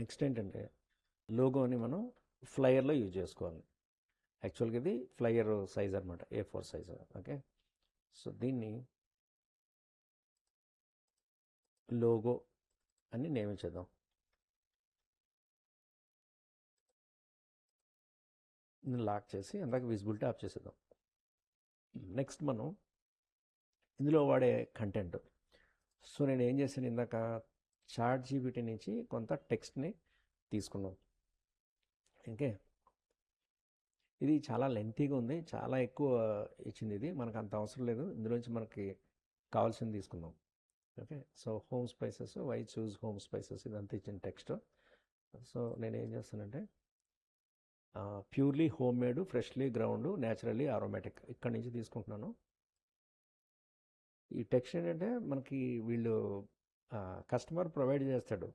Next ఏంటంటే లోగోని మనం ఫ్లయర్లో use చేసుకోవాలి. యాక్చువల్గా ఇది ఫ్లయర్ సైజ్ అనమాట, A4 సైజ్. ఓకే, సో దీన్ని లోగో అని నేమ్ ఇచ్చేద్దాం. లాక్ చేసి అందాక విజిబిలిటీ ఆఫ్ చేసేద్దాం. నెక్స్ట్ మనం ఇందులో వాడే కంటెంట్. సో నేను ఏం చేశాను, ఇందాక ChatGPT నుంచి కొంత టెక్స్ట్ని తీసుకున్నాం. ఓకే, ఇది చాలా లెంతీగా ఉంది, చాలా ఎక్కువ ఇచ్చింది. ఇది మనకు అంత అవసరం లేదు, ఇందులోంచి మనకి కావాల్సింది తీసుకుందాం. Okay, so home spices, why choose home spices, ఇదంతా ఇచ్చిన టెక్స్ట్. సో నేను ఏం చేస్తానంటే purely home made, freshly ground, naturally aromatic ఇక్కడి నుంచి తీసుకుంటున్నాను. ఈ టెక్స్ట్ ఏంటంటే మనకి వీళ్ళు కస్టమర్ ప్రొవైడ్ చేస్తాడు,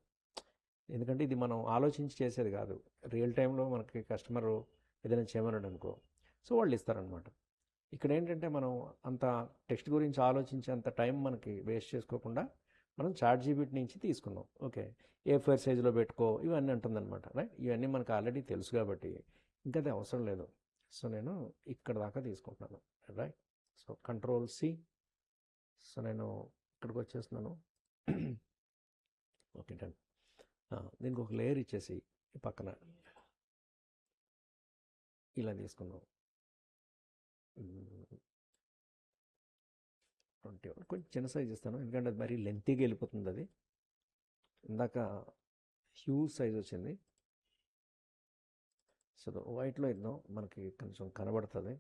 ఎందుకంటే ఇది మనం ఆలోచించి చేసేది కాదు. రియల్ టైంలో మనకి కస్టమర్ ఏదైనా చేయమన్నాడు అనుకో, సో వాళ్ళు ఇస్తారనమాట. ఇక్కడ ఏంటంటే మనం అంత టెక్స్ట్ గురించి ఆలోచించే అంత టైం మనకి వేస్ట్ చేసుకోకుండా మనం ChatGPT నుంచి తీసుకున్నాం. ఓకే, A4 సైజులో పెట్టుకో ఇవన్నీ అంటుందన్నమాట. రైట్, ఇవన్నీ మనకు ఆల్రెడీ తెలుసు కాబట్టి ఇంకా అది అవసరం లేదు. సో నేను ఇక్కడ దాకా తీసుకుంటున్నాను. Right, so Ctrl+C. సో నేను ఇక్కడికి వచ్చేస్తున్నాను. Okay, done. దీనికి ఒక లేయర్ ఇచ్చేసి ఈ పక్కన ఇలా తీసుకుందాం. 21 కొంచెం చిన్న సైజ్ ఇస్తాను, ఎందుకంటే అది మరీ లెంతీగా వెళ్ళిపోతుంది. అది ఇందాక హ్యూజ్ సైజ్ వచ్చింది. సో వైట్లో ఇద్దాం, మనకి కొంచెం కనబడుతుంది.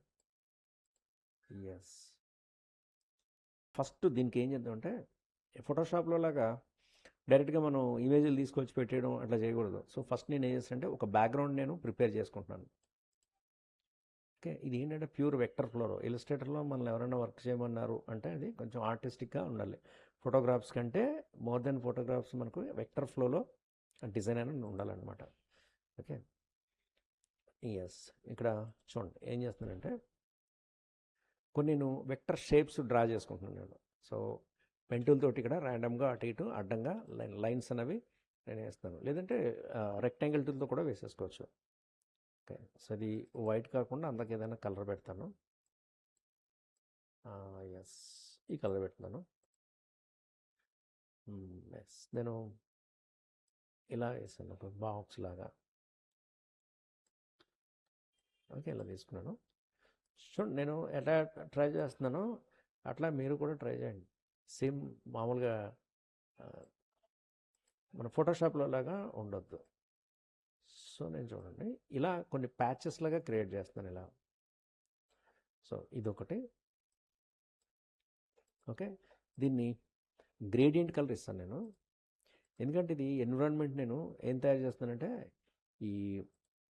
ఎస్, ఫస్ట్ దీనికి ఏం చేద్దామంటే ఫోటోషాప్లో లాగా డైరెక్ట్గా మనం ఇమేజ్లు తీసుకొచ్చి పెట్టేయడం అట్లా చేయకూడదు. సో ఫస్ట్ నేను ఏం చేస్తానంటే ఒక బ్యాక్గ్రౌండ్ నేను ప్రిపేర్ చేసుకుంటున్నాను. ఓకే, ఇది ఏంటంటే ప్యూర్ వెక్టర్ ఫ్లోలో. ఇలస్ట్రేటర్లో మనల్ని ఎవరైనా వర్క్ చేయమన్నారు అంటే అది కొంచెం ఆర్టిస్టిక్గా ఉండాలి. ఫోటోగ్రాఫ్స్ కంటే మోర్ దెన్ ఫోటోగ్రాఫ్స్ మనకు వెక్టర్ ఫ్లోలో డిజైన్ అనేది ఉండాలన్నమాట. ఓకే, ఎస్, ఇక్కడ చూడండి ఏం చేస్తున్నానంటే కొన్ని నేను వెక్టర్ షేప్స్ డ్రా చేసుకుంటున్నాను నేను. సో పెన్ తోటి ఇక్కడ ర్యాండమ్గా అటు ఇటు అడ్డంగా లైన్స్ అనేవి నేను వేస్తాను, లేదంటే రెక్టాంగిల్ టూల్తో కూడా వేసేసుకోవచ్చు. ఓకే, సో అది వైట్ కాకుండా అందుకు ఏదైనా కలర్ పెడతాను. ఎస్, ఈ కలర్ పెడుతున్నాను. ఎస్, నేను ఇలా వేసాను ఒక బాక్స్ లాగా. ఓకే, ఇలా తీసుకున్నాను. చూడండి నేను ఎలా ట్రై చేస్తున్నానో అట్లా మీరు కూడా ట్రై చేయండి. సేమ్ మామూలుగా మన ఫోటోషాప్లో లాగా ఉండొద్దు. సో నేను చూడండి ఇలా కొన్ని ప్యాచెస్ లాగా క్రియేట్ చేస్తున్నాను ఇలా. సో ఇదొకటి. ఓకే, దీన్ని గ్రేడియంట్ కలర్ ఇస్తాను నేను, ఎందుకంటే ఇది ఎన్విరాన్మెంట్. నేను ఏం తయారు చేస్తున్నానంటే ఈ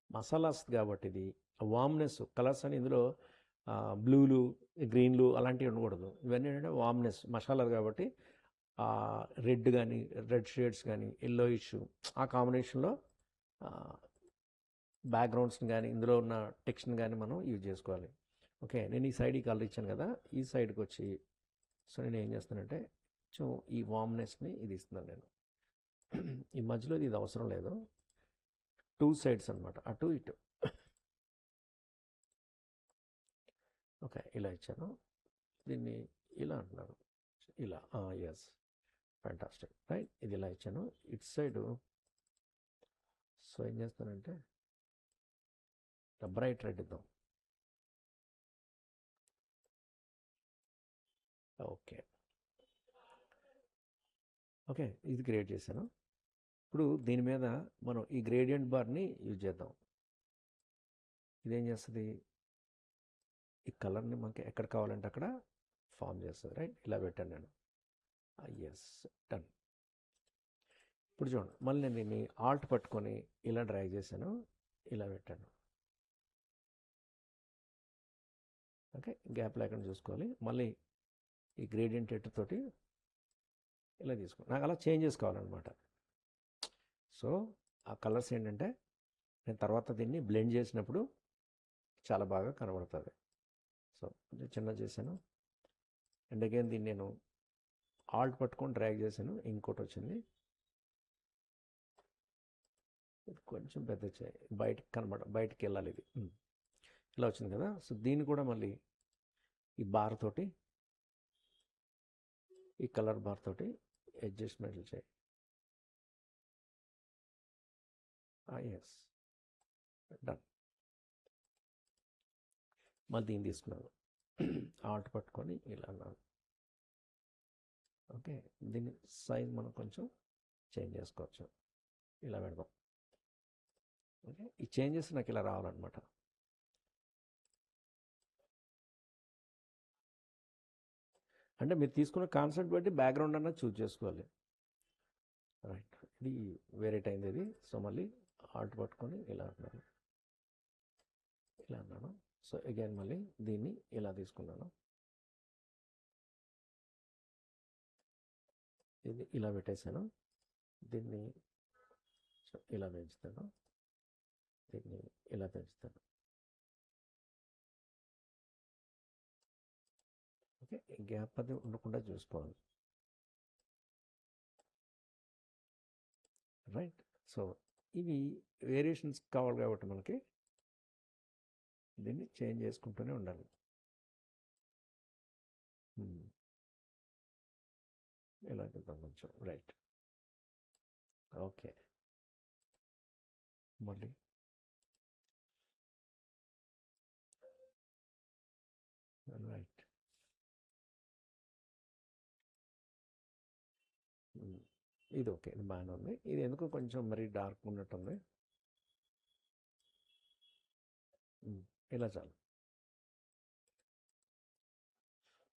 మసాలాస్ కాబట్టి ఇది వామ్నెస్ కలర్స్ అని ఇందులో బ్లూలు, గ్రీన్లు అలాంటివి ఉండకూడదు. ఇవన్నీ ఏంటంటే వామ్నెస్ మసాలాలు కాబట్టి రెడ్ కానీ, రెడ్ షేడ్స్ కానీ, ఎల్లో ఇష్యూ ఆ కాంబినేషన్లో బ్యాక్గ్రౌండ్స్ని కానీ ఇందులో ఉన్న టెక్స్ట్ని కానీ మనం యూజ్ చేసుకోవాలి. ఓకే, నేను ఈ సైడ్ ఈ కలర్ ఇచ్చాను కదా, ఈ సైడ్కి వచ్చి సో నేను ఏం చేస్తానంటే కొంచెం ఈ వామ్నెస్ని ఇది ఇస్తున్నాను నేను. ఈ మధ్యలో ఇది అవసరం లేదు, 2 సైడ్స్ అనమాట, అటు ఇటు. ఓకే, ఇలా ఇచ్చాను. దీన్ని ఇలా అంటున్నారు, ఇలా. Yes, fantastic. రైట్, ఇది ఇలా ఇచ్చాను ఇటు సైడు. సో ఏం చేస్తానంటే బ్రైట్ రెడ్ ఇద్దాం. ఓకే, ఓకే, ఇది క్రియేట్ చేశాను. ఇప్పుడు దీని మీద మనం ఈ గ్రేడియంట్ బార్ని యూజ్ చేద్దాం. ఇదేం చేస్తుంది, ఈ కలర్ని మనకి ఎక్కడ కావాలంటే అక్కడ ఫామ్ చేస్తుంది. రైట్, ఇలా పెట్టాను నేను. Yes, done. ఇప్పుడు చూడండి మళ్ళీ నేను దీన్ని ఆల్ట్ పట్టుకొని ఇలా డ్రాగ్ చేశాను, ఇలా పెట్టాను. ఓకే, గ్యాప్ లేకుండా చూసుకోవాలి. మళ్ళీ ఈ గ్రేడియంట్ ఎట్ తోటి ఇలా తీసుకోవాలి, నాకు అలా చేంజ్ చేసుకోవాలన్నమాట. సో ఆ కలర్స్ ఏంటంటే నేను తర్వాత దీన్ని బ్లెండ్ చేసినప్పుడు చాలా బాగా కనబడుతుంది. సో కొంచెం చిన్న చేశాను. అండ్ అగైన్ దీన్ని నేను ఆల్ట్ పట్టుకొని డ్రాగ్ చేశాను, ఇంకోటి వచ్చింది. ఇది కొంచెం పెద్ద చేయి, బయటికి వెళ్ళాలి ఇది. ఇలా వచ్చింది కదా. సో దీన్ని కూడా మళ్ళీ ఈ బార్ తోటి, ఈ కలర్ బార్ తోటి అడ్జస్ట్మెంట్లు చేయి. Yes, done. మళ్ళీ దీన్ని తీసుకున్నాను, ఆల్ట్ పట్టుకొని ఇలా అన్నాను. ఓకే, దీన్ని సైజ్ మనం కొంచెం చేంజ్ చేసుకోవచ్చు. ఇలా పెడదాం. ఓకే, ఈ చేంజెస్ నాకు ఇలా రావాలన్నమాట. అంటే మీరు తీసుకున్న కాన్సెప్ట్ బట్టి బ్యాక్గ్రౌండ్ అన్నది చూజ్ చేసుకోవాలి. రైట్, ఇది వేరే టైం ఇది. సో మళ్ళీ ఆల్ట్ పట్టుకొని ఇలా అన్నాను, ఇలా అన్నాను. సో అగైన్ మళ్ళీ దీన్ని ఇలా తీసుకున్నాను, ఇది ఇలా పెట్టేశాను. దీన్ని ఇలా పెంచుతాను, దీన్ని ఇలా పెంచుతాను. ఓకే, గ్యాప్ అది ఉండకుండా చూసుకోవాలి. రైట్, సో ఇవి వేరియేషన్స్ కావాలి కాబట్టి మనకి దీన్ని చేంజ్ చేసుకుంటూనే ఉండాలి. ఇలా వెళ్తాం కొంచెం. రైట్, ఓకే, మళ్ళీ రైట్. ఇది ఓకే, ఇది బాగానే ఉంది. ఇది ఎందుకు కొంచెం మరీ డార్క్ ఉన్నట్టుంది. ఇలా చాలు.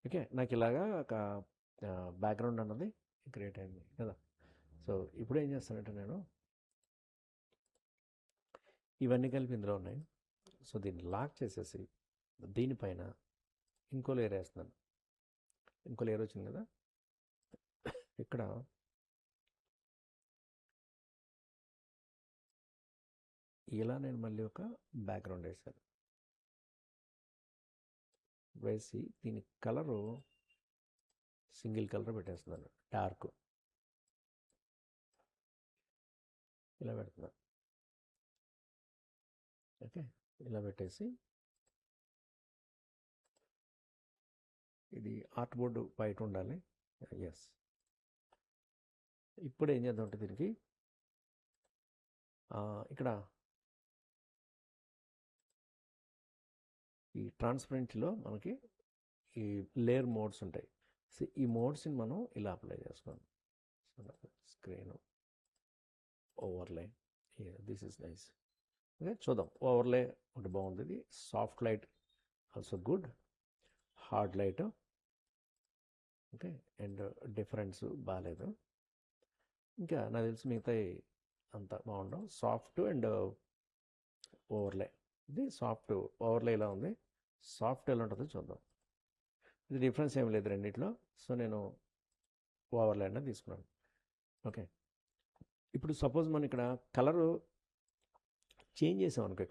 ఓకే, నాకు ఇలాగా ఒక బ్యాక్గ్రౌండ్ అన్నది క్రియేట్ అయింది కదా. సో ఇప్పుడు ఏం చేస్తానంటే నేను ఇవన్నీ కలిపి ఇందులో ఉన్నాయి. సో దీన్ని లాక్ చేసేసి దీనిపైన ఇంకో లేయర్ వేస్తున్నాను. ఇంకో లేయర్ వచ్చింది కదా, ఇక్కడ ఇలా నేను మళ్ళీ ఒక బ్యాక్గ్రౌండ్ వేసాను. వేసి దీని కలరు సింగిల్ కలర్ పెట్టేస్తున్నాను, డార్క్. ఇలా పెడుతున్నాను. ఓకే, ఇలా పెట్టేసి ఇది ఆర్ట్ బోర్డు బయట ఉండాలి. ఎస్, ఇప్పుడు ఏం చేద్దాం అంటే దీనికి ఇక్కడ ఈ ట్రాన్స్పరెంట్లో మనకి ఈ లేయర్ మోడ్స్ ఉంటాయి. సో ఈ మోడ్స్ని మనం ఇలా అప్లై చేసుకోండి. Screen overlay, this is nice. Okay, చూద్దాం. ఓవర్లే ఒకటి బాగుంది. ఇది soft light also good, hard light okay, and difference బాగాలేదు. ఇంకా నాకు తెలిసి మిగతా అంత బాగుండవు. సాఫ్ట్ అండ్ ఓవర్లే, ఇది సాఫ్ట్ ఓవర్లే ఇలా ఉంది. సాఫ్ట్ ఎలా ఉంటుందో చూద్దాం. ఇది డిఫరెన్స్ ఏం లేదు రెండిట్లో. సో నేను ఓవర్లే అనేది తీసుకున్నాను. ఓకే, ఇప్పుడు సపోజ్ మనం ఇక్కడ కలరు చేంజ్ చేసాం అనుకో,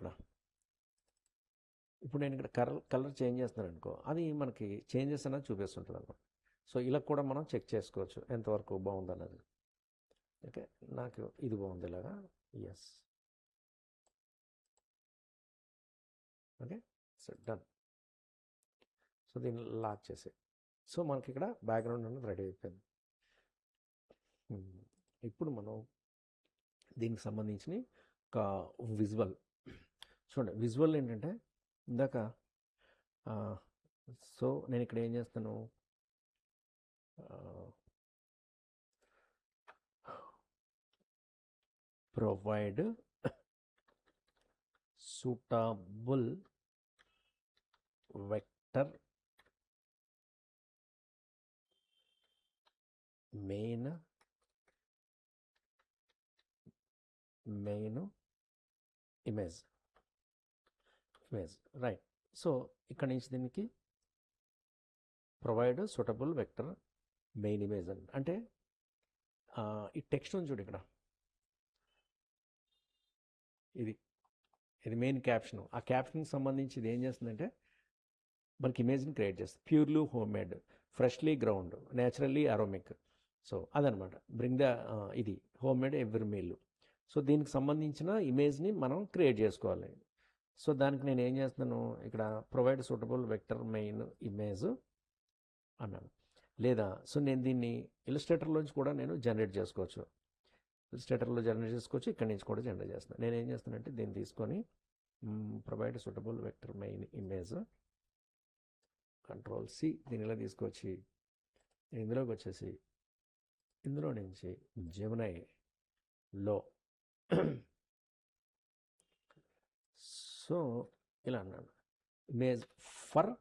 ఇప్పుడు నేను ఇక్కడ కలర్ చేంజ్ చేస్తున్నాను అనుకో, అది మనకి చేంజెస్ అనేది చూపిస్తుంటుంది అనమాట. సో ఇలా కూడా మనం చెక్ చేసుకోవచ్చు ఎంతవరకు బాగుందన్నది. ఓకే, నాకు ఇది బాగుంది ఇలాగా. Yes, okay, so done. So దీన్ని లాక్ చేసి, సో మనకి ఇక్కడ బ్యాక్గ్రౌండ్ అనేది రెడీ అయిపోయింది. ఇప్పుడు మనం దీనికి సంబంధించిన ఒక విజువల్ చూడండి. విజువల్ ఏంటంటే ఇందాక సో నేను ఇక్కడ ఏం చేస్తాను, provide suitable vector main image right. So ఇక్కడ నుంచి దీనికి provide suitable vector main image అంటే ఈ టెక్స్ట్ ఉంది చూడు ఇక్కడ, ఇది మెయిన్ క్యాప్షన్. ఆ క్యాప్షన్కి సంబంధించి ఇది ఏం చేస్తుందంటే మనకి ఇమేజ్ని క్రియేట్ చేస్తుంది. Purely home made, freshly ground, naturally aromatic. So అదనమాట బ్రింగ్ ద ఇది homemade every meal. So దీనికి సంబంధించిన ఇమేజ్ని మనం క్రియేట్ చేసుకోవాలి. సో దానికి నేను ఏం చేస్తున్నాను, ఇక్కడ provide suitable vector main image అన్నాను. లేదా సో నేను దీన్ని ఇలస్ట్రేటర్లోంచి కూడా నేను జనరేట్ చేసుకోవచ్చు. ఇలస్ట్రేటర్లో జనరేట్ చేసుకోవచ్చు, ఇక్కడి నుంచి కూడా జనరేట్ చేస్తున్నాను. నేను ఏం చేస్తానంటే దీన్ని తీసుకొని provide suitable vector main image, Ctrl+C, దీని ఇలా తీసుకొచ్చి ఇందులోకి వచ్చేసి ఇందులో నుంచి జెమినైలో సో ఇలా అన్నాను, ఇమేజ్ ఫర్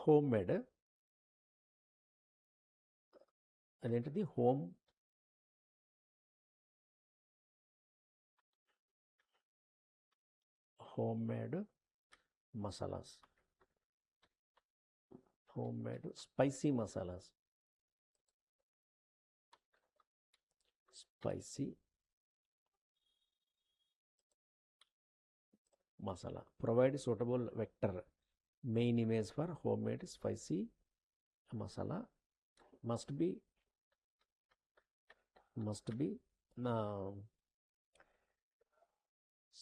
హోమ్ మేడ్, అదేంటిది homemade masalas, homemade spicy masalas, spicy masala, provide suitable vector main image for homemade spicy masala, must be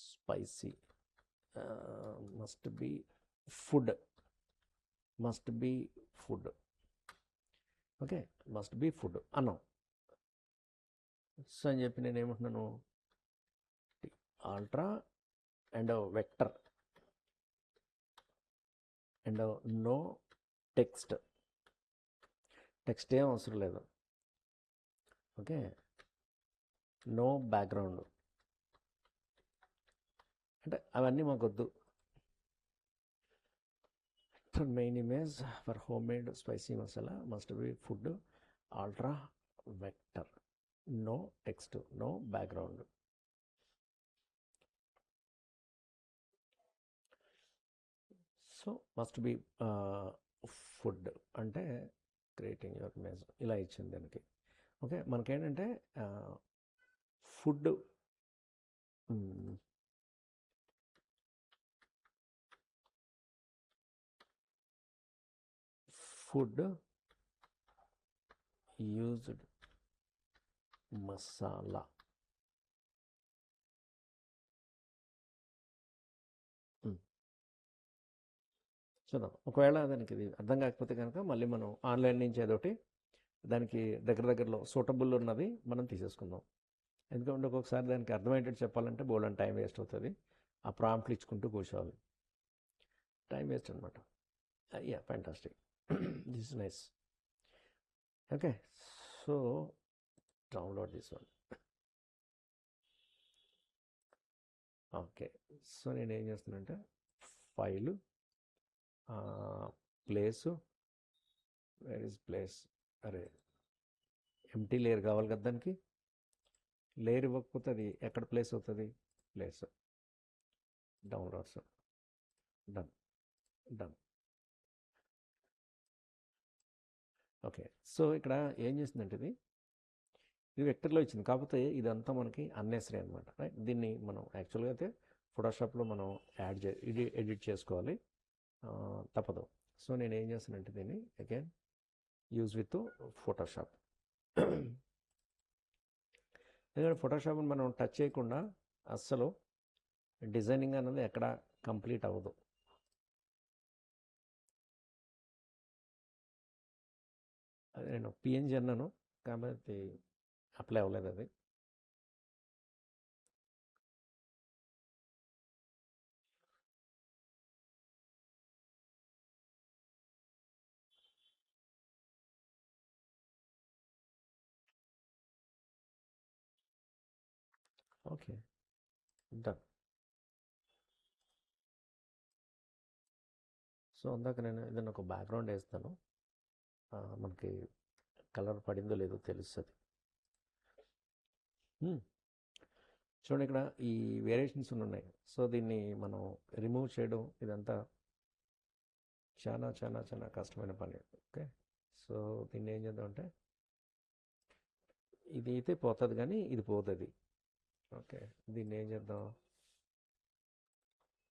spicy, must be food, okay, must be food అన్నాం. సో అని చెప్పి నేను ఏమంటున్నాను, ultra and vector and no text ఏం అవసరం లేదు, okay, no background అంటే అవన్నీ మాకొద్దు. Main image for homemade spicy masala must be food, ultra vector, no text, no background. So must be food అంటే క్రియేటింగ్ యువర్ ఇమేజ్ ఇలా ఇచ్చింది దానికి. ఓకే, మనకేంటంటే ఫుడ్ యూజ్డ్ మసాలా, చూద్దాం. ఒకవేళ దానికి ఇది అర్థం కాకపోతే కనుక మళ్ళీ మనం ఆన్లైన్ నుంచి ఏదోటి దానికి దగ్గరలో సూటబుల్ ఉన్నది మనం తీసేసుకుందాం. ఎందుకంటే ఒక్కొక్కసారి దానికి అర్థమయ్యేటట్టు చెప్పాలంటే బోల్డెన్ టైం వేస్ట్ అవుతుంది. ఆ ప్రాంప్ట్లు ఇచ్చుకుంటూ కూర్చోవాలి, టైం వేస్ట్ అనమాట. Yeah, fantastic, this is nice. Okay, so download this one. Okay, so నేను ఏం చేస్తానంటే file, place, where is place, అరే ఎంటీ లేయర్ కావాలి కదా దానికి. లేయర్ ఇవ్వకపోతే అది ఎక్కడ ప్లేస్ అవుతుంది, place, downloads, done. Okay, so ఇక్కడ ఏం చేసిందంటే ఇది వెక్టర్లో ఇచ్చింది, కాకపోతే ఇదంతా మనకి అన్నెసరీ అనమాట, రైట్. దీన్ని మనం యాక్చువల్గా అయితే ఫోటోషాప్లో మనం ఎడిట్ చేసుకోవాలి, తప్పదు. సో నేను ఏం చేస్తానంటే దీన్ని అగైన్ యూజ్ విత్ ఫోటోషాప్. ఎందుకంటే ఫోటోషాప్ని మనం టచ్ చేయకుండా అస్సలు డిజైనింగ్ అన్నది ఎక్కడ కంప్లీట్ అవ్వదు. అది నేను పిఎన్జీ అన్నాను కాబట్టి అప్లై అవ్వలేదు అది. Okay, done. సో అందాక నేను ఏదైనా ఒక బ్యాక్గ్రౌండ్ వేస్తాను, మనకి కలర్ పడిందో లేదో తెలుస్తుంది. చూడండి, ఇక్కడ ఈ వేరియేషన్స్ ఉన్నాయి. సో దీన్ని మనం రిమూవ్ చేయడం ఇదంతా చాలా చాలా చాలా కష్టమైన పని. ఓకే, సో దీన్ని ఏం చేద్దామంటే ఇది అయితే పోతుంది కానీ ఇది పోతుంది. ఓకే, దీన్ని ఏం చేద్దాం,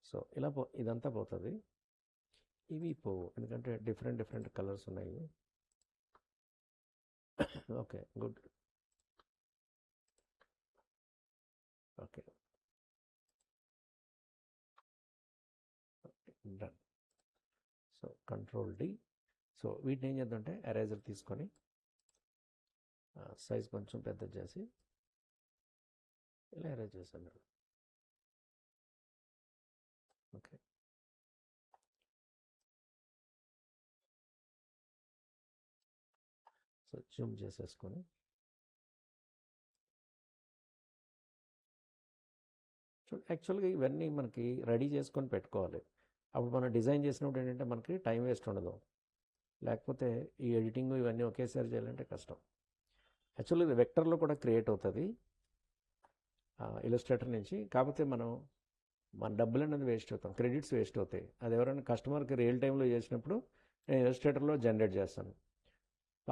సో ఇలా ఇదంతా పోతుంది, ఇవి పోవు ఎందుకంటే డిఫరెంట్ కలర్స్ ఉన్నాయి. Okay, good. Okay, done. So control D. So వీటిని ఏం చేద్దామంటే ఎరేజర్ తీసుకొని సైజ్ కొంచెం పెద్ద చేసి ఇలా ఎరేజ్ చేశాను. ఓకే, సో జూమ్ చేసేసుకొని యాక్చువల్గా ఇవన్నీ మనకి రెడీ చేసుకొని పెట్టుకోవాలి. అప్పుడు మనం డిజైన్ చేసినప్పుడు ఏంటంటే మనకి టైం వేస్ట్ ఉండదు. లేకపోతే ఈ ఎడిటింగ్ ఇవన్నీ ఒకేసారి చేయాలంటే కష్టం. యాక్చువల్గా ఇది వెక్టర్లో కూడా క్రియేట్ అవుతుంది ఇలస్ట్రేటర్ నుంచి. కాకపోతే మన డబ్బులు అనేది వేస్ట్ అవుతాం, క్రెడిట్స్ వేస్ట్ అవుతాయి. అది ఎవరైనా కస్టమర్కి రియల్ టైంలో చేసినప్పుడు నేను ఇలస్ట్రేటర్లో జనరేట్ చేస్తాను.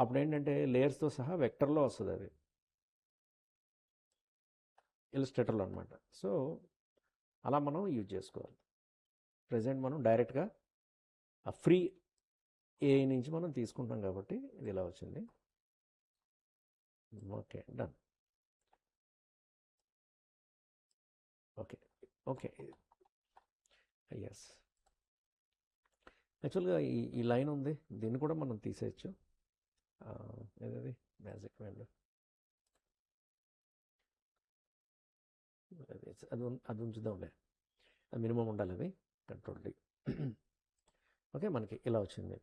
అప్పుడు ఏంటంటే లేయర్స్తో సహా వెక్టర్లో వస్తుంది అది ఇలస్ట్రేటర్లో అనమాట. సో అలా మనం యూజ్ చేసుకోవాలి. ప్రజెంట్ మనం డైరెక్ట్గా ఆ ఫ్రీ ఏఐ నుంచి మనం తీసుకుంటాం కాబట్టి ఇది ఇలా వచ్చింది. Okay, done. Okay, okay, yes. యాక్చువల్గా ఈ లైన్ ఉంది, దీన్ని కూడా మనం తీసేయచ్చు. ఏదది మ్యాజిక్ విండో, అది ఉంచుదాంలే, అది మినిమం ఉండాలి, అది కంట్రోల్ డి. ఓకే, మనకి ఇలా వచ్చింది.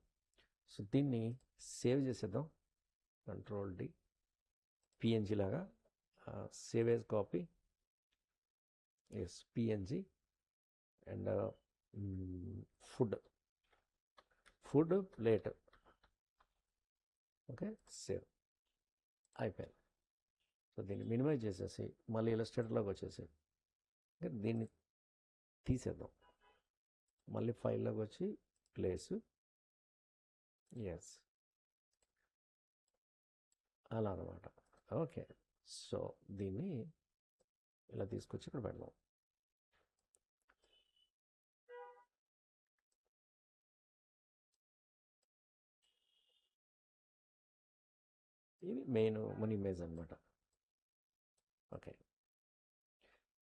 సో దీన్ని సేవ్ చేసేద్దాం. కంట్రోల్ డి, పిఎన్జి లాగా save as copy, yes PNG. And food plate. Okay, save అయిపోయింది. సో దీన్ని మినిమైజ్ చేసేసి మళ్ళీ ఇలస్ట్రేటర్లోకి వచ్చేసి దీన్ని తీసేద్దాం. మళ్ళీ ఫైల్లోకి వచ్చి ప్లేసు, ఎస్, అలా అనమాట. ఓకే, సో దీన్ని ఇలా తీసుకొచ్చి ఇక్కడ పెడదాం. ఇది మెయిన్ మన ఇమేజ్ అనమాట. ఓకే,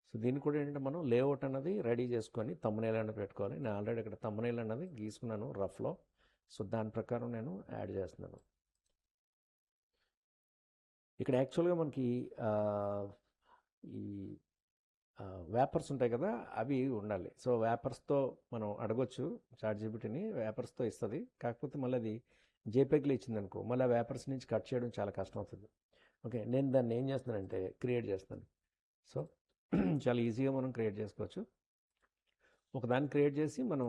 సో దీన్ని కూడా ఏంటంటే మనం లేఅవుట్ అన్నది రెడీ చేసుకొని తమ్మునేల్ అన్నది పెట్టుకోవాలి. నేను ఆల్రెడీ ఇక్కడ తమ్మునేల్ అన్నది గీసుకున్నాను రఫ్లో. సో దాని ప్రకారం నేను యాడ్ చేస్తున్నాను. ఇక్కడ యాక్చువల్గా మనకి ఈ వ్యాపర్స్ ఉంటాయి కదా, అవి ఉండాలి. సో వ్యాపర్స్తో మనం అడగొచ్చు చాట్‌జీపీటీని, వ్యాపర్స్తో ఇస్తుంది. కాకపోతే మళ్ళీ అది జేపీఈజీలో ఇచ్చింది అనుకో, మళ్ళీ ఆ వ్యాపర్స్ నుంచి కట్ చేయడం చాలా కష్టం అవుతుంది. ఓకే, నేను దాన్ని ఏం చేస్తున్నానంటే క్రియేట్ చేస్తాను. సో చాలా ఈజీగా మనం క్రియేట్ చేసుకోవచ్చు. ఒకదాన్ని క్రియేట్ చేసి మనం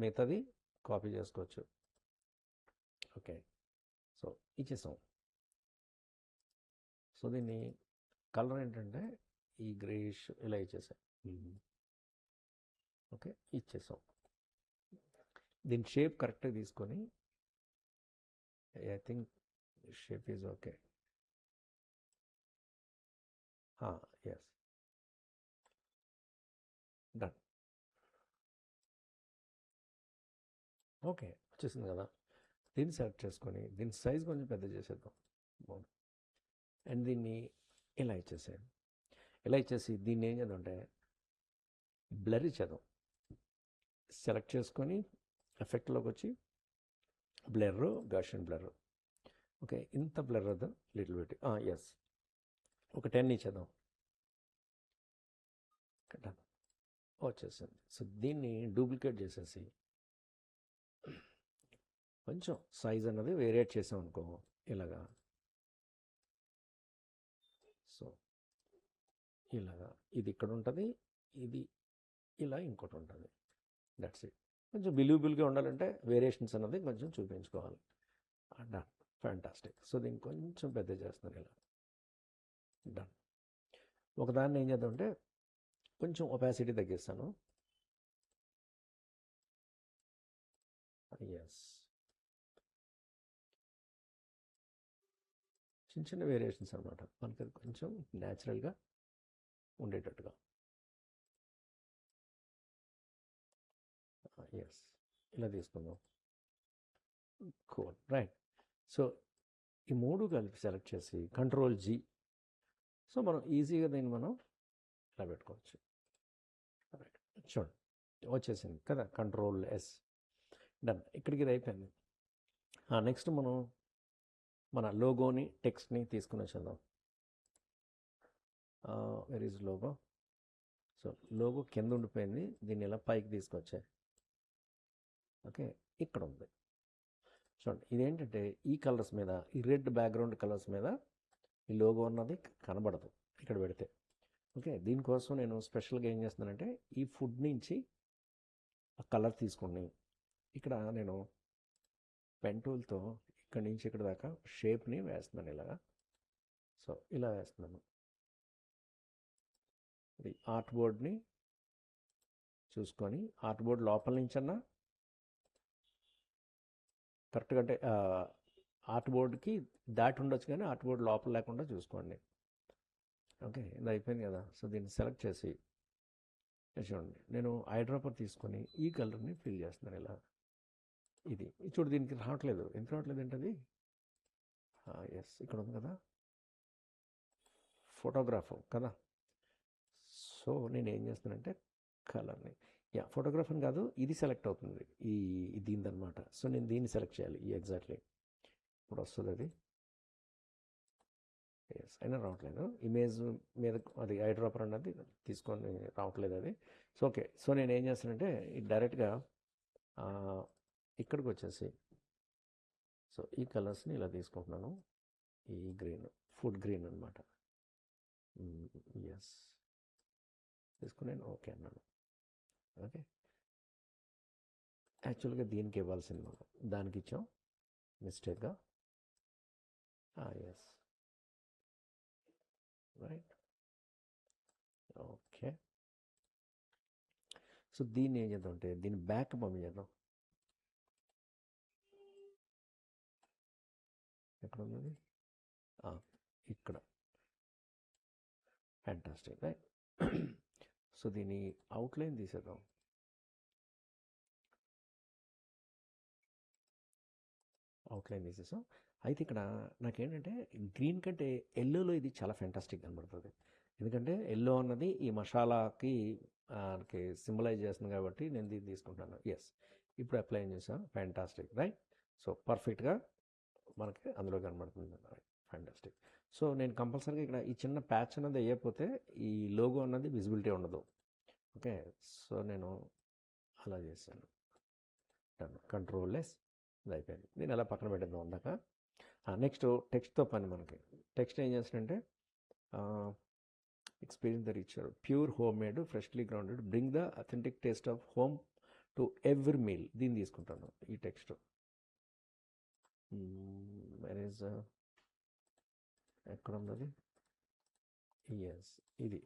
మిగతాది కాపీ చేసుకోవచ్చు. ఓకే, సో ఇచ్చేసాం. సో దీన్ని కలర్ ఏంటంటే ఈ గ్రేష్ ఇలా ఇచ్చేసాం. ఓకే, ఇచ్చేసాం. దీని షేప్ కరెక్ట్గా తీసుకొని, I think shape is okay. Yes, done. Okay, వచ్చేసింది కదా. దీన్ని సెలెక్ట్ చేసుకొని దీని సైజ్ కొంచెం పెద్ద చేసేద్దాం. అండ్ దీన్ని ఇలా ఇచ్చేసాను. ఇలా ఇచ్చేసి దీన్ని ఏం చేద్దామంటే బ్లర్ ఇచ్చేద్దాం. సెలెక్ట్ చేసుకొని ఎఫెక్ట్లోకి వచ్చి బ్లర్, గషియన్ బ్లర్. ఓకే, ఇంత బ్లర్ వద్దు, లిటిల్ బిట్, ఎస్, ఒక 10 ఇచ్చేద్దాం. డన్, వచ్చేసింది. సో దీన్ని డూప్లికేట్ చేసేసి కొంచెం సైజ్ అన్నది వేరియేట్ చేసాం అనుకో ఇలాగా. సో ఇలాగా ఇది ఇక్కడ ఉంటుంది, ఇది ఇలా ఇంకోటి ఉంటుంది. That's it. కొంచెం బిలీవబుల్గా ఉండాలంటే వేరియేషన్స్ అన్నది కొంచెం చూపించుకోవాలి. Done, fantastic. సో దీన్ని కొంచెం పెద్ద చేస్తున్నాను ఇలా. డన్. ఒకదాన్ని ఏం చేద్దామంటే కొంచెం ఒపాసిటీ తగ్గిస్తాను. ఎస్, చిన్న చిన్న వేరియేషన్స్ అనమాట, మనకి అది కొంచెం న్యాచురల్గా ఉండేటట్టుగా. ఎస్, ఇలా తీసుకుందాం. Cool, right. సో ఈ మూడు కలిపి సెలెక్ట్ చేసి కంట్రోల్ జీ. సో మనం ఈజీగా దీన్ని మనం ఇలా పెట్టుకోవచ్చు. రైట్, చూడండి వచ్చేసింది కదా, కంట్రోల్ ఎస్, డన్. ఇక్కడికి ఇది అయిపోయింది. నెక్స్ట్ మనం మన లోగోని టెక్స్ట్ని తీసుకుని వచ్చేద్దాం. Where is logo? So logo కింద ఉండిపోయింది, దీన్ని ఇలా పైకి తీసుకొచ్చాయి. ఓకే, ఇక్కడ ఉంది చూడండి. ఇదేంటంటే ఈ కలర్స్ మీద, ఈ రెడ్ బ్యాక్గ్రౌండ్ కలర్స్ మీద ఈ లోగో అన్నది కనబడదు ఇక్కడ పెడితే. ఓకే, దీనికోసం నేను స్పెషల్గా ఏం చేస్తున్నానంటే ఈ ఫుడ్ నుంచి ఆ కలర్ తీసుకుని ఇక్కడ నేను పెన్ టూల్తో ఇక్కడి నుంచి ఇక్కడ దాకా షేప్ని వేస్తున్నాను ఇలాగా. సో ఇలా వేస్తున్నాను. ఇది ఆర్ట్ బోర్డ్ని చూసుకొని, ఆర్ట్ బోర్డ్ లోపల నుంచన్నా కరెక్ట్గా, అంటే ఆర్ట్ బోర్డ్కి దాటి ఉండొచ్చు కానీ ఆర్ట్ బోర్డ్ లోపల లేకుండా చూసుకోండి. ఓకే, ఇది అయిపోయింది కదా. సో దీన్ని సెలెక్ట్ చేసి చూడండి, నేను ఐ డ్రాపర్ తీసుకొని ఈ కలర్ని ఫిల్ చేస్తున్నాను ఇలా. ఇది చూడు, దీనికి రావట్లేదు. ఎందుకు రావట్లేదు ఏంటది? ఎస్, ఇక్కడ ఉంది కదా ఫోటోగ్రాఫ్ కదా. సో నేను ఏం చేస్తానంటే కలర్ని, ఫోటోగ్రాఫ్ అని కాదు, ఇది సెలెక్ట్ అవుతుంది, దీనిదనమాట. సో నేను దీన్ని సెలెక్ట్ చేయాలి. ఎగ్జాక్ట్లీ ఇప్పుడు వస్తుంది అది. ఎస్, అయినా రావట్లేదు. ఇమేజ్ మీద అది ఐ డ్రాపర్ అన్నది తీసుకొని రావట్లేదు అది. సో ఓకే, సో నేను ఏం చేస్తానంటే డైరెక్ట్గా ఇక్కడికి వచ్చేసి, సో ఈ కలర్స్ని ఇలా తీసుకుంటున్నాను. ఈ గ్రీన్, ఫుడ్ గ్రీన్ అనమాట. ఎస్, తీసుకుని నేను ఓకే అన్నాను. ఓకే, యాక్చువల్గా దీనికి ఇవ్వాల్సింది మనం దానికి ఇచ్చాం మిస్టేక్గా. Yes, right, okay. సో దీన్ని ఏం చేద్దాం అంటే దీన్ని బ్యాక్ పంపించేద్దాం. ఎక్కడ ఉన్నది? ఇక్కడ. Fantastic, right. సో దీని అవుట్లైన్ తీసేద్దాం. అవుట్లైన్ తీసేసాం. అయితే ఇక్కడ నాకేంటంటే గ్రీన్ కంటే ఎల్లోలో ఇది చాలా ఫ్యాంటాస్టిక్ కనబడుతుంది. ఎందుకంటే ఎల్లో అన్నది ఈ మసాలాకి సింబలైజ్ చేస్తుంది కాబట్టి నేను దీన్ని తీసుకుంటాను. ఎస్, ఇప్పుడు అప్లై చేసాను. Fantastic, right. సో పర్ఫెక్ట్గా మనకి అందులో కనబడుతుంది. ఫ్యాంటాస్టిక్. సో నేను కంపల్సరీగా ఇక్కడ ఈ చిన్న ప్యాచ్ అన్నది వేయకపోతే ఈ లోగో అన్నది విజిబిలిటీ ఉండదు. ఓకే, సో నేను అలా చేశాను. కంట్రోల్ ఎస్, ఇది అయిపోయింది. నేను అలా పక్కన పెట్టేద్దాం అందాక. నెక్స్ట్ టెక్స్ట్తో పని. మనకి టెక్స్ట్ ఏం చేస్తుందంటే experience the richer pure home made freshly grounded bring the authentic taste of home to every meal. దీన్ని తీసుకుంటాను ఈ టెక్స్ట్. మేనేజ్ ఎక్కడ ఉంది అది? ఎస్, ఇది.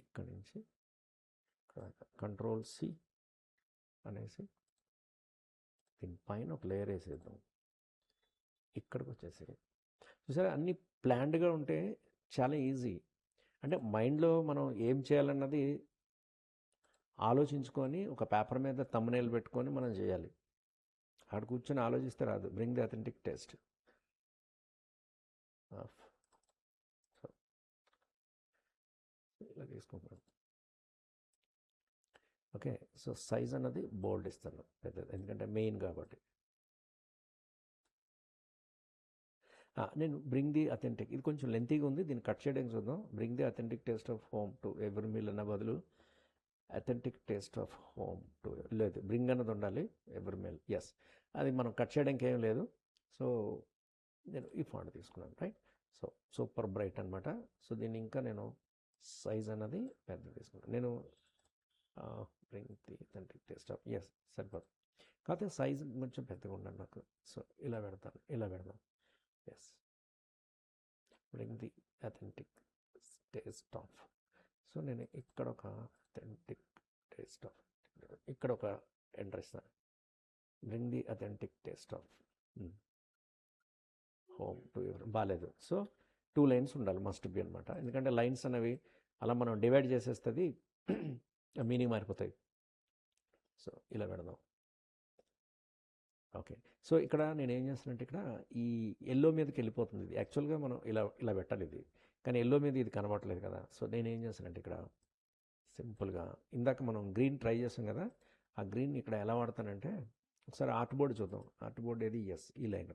ఇక్కడి నుంచి కంట్రోల్ సి అనేసి దీనిపైన ఒక లేయర్ వేసేద్దాం. ఇక్కడికి వచ్చేసి చూసారా, అన్నీ ప్లాన్డ్గా ఉంటే చాలా ఈజీ. అంటే మైండ్లో మనం ఏం చేయాలన్నది ఆలోచించుకొని ఒక పేపర్ మీద థంబ్నెయిల్ పెట్టుకొని మనం చేయాలి. అక్కడ కూర్చొని ఆలోచిస్తే రాదు. Bring the authentic taste of. ఇలా తీసుకుంటాను. ఓకే, సో సైజ్ అన్నది బోల్డ్ ఇస్తాను పెద్దది, ఎందుకంటే మెయిన్ కాబట్టి. నేను బ్రింగ్ ది అథెంటిక్, ఇది కొంచెం లెంతీగా ఉంది, దీన్ని కట్ చేయడానికి చూద్దాం. Bring the authentic taste of home to every meal అన్న బదులు authentic taste of home to, లేదు బ్రింగ్ అన్నది ఉండాలి, ఎవ్రీ మీల్. ఎస్, అది మనం కట్ చేయడానికి ఏం లేదు. సో నేను ఈ ఫాంట్ తీసుకున్నాను, రైట్. సో సూపర్ బ్రైట్ అనమాట. సో దీన్ని ఇంకా నేను సైజ్ అన్నది పెద్ద తీసుకున్నాను. నేను bring the authentic taste of, yes సరిపోతుంది. కాకపోతే సైజ్ కొంచెం పెద్దగా ఉండాలి నాకు. సో ఇలా పెడతాను, ఇలా పెడదాం. Yes, bring the authentic taste of. So నేను ఇక్కడ ఒక అథెంటిక్ టేస్ట్ ఆఫ్, ఇక్కడ ఒక ఎంటర్ ఇస్తాను. Bring the authentic taste of home to ever. బాగాలేదు. సో 2 లైన్స్ ఉండాలి, మస్ట్ బి అనమాట. ఎందుకంటే లైన్స్ అనేవి అలా మనం డివైడ్ చేసేస్తుంది, మీనింగ్ మారిపోతాయి. సో ఇలా పెడదాం. ఓకే. సో, ఇక్కడ నేనేం చేస్తానంటే ఇక్కడ ఈ యెల్లో మీదకి వెళ్ళిపోతుంది ఇది. యాక్చువల్‌గా మనం ఇలా ఇలా పెట్టాలి ఇది. కానీ యెల్లో మీద ఇది కనబడట్లేదు కదా! సో, నేనేం చేస్తానంటే ఇక్కడ సింపుల్‌గా ఇందాక మనం గ్రీన్ ట్రై చేసాం కదా! ఆ గ్రీన్ ఇక్కడ ఎలా వాడతానంటే ఒకసారి ఆర్ట్ బోర్డ్ చూద్దాం. ఆర్ట్ బోర్డ్ ఏది? యెస్. ఈ లైన్.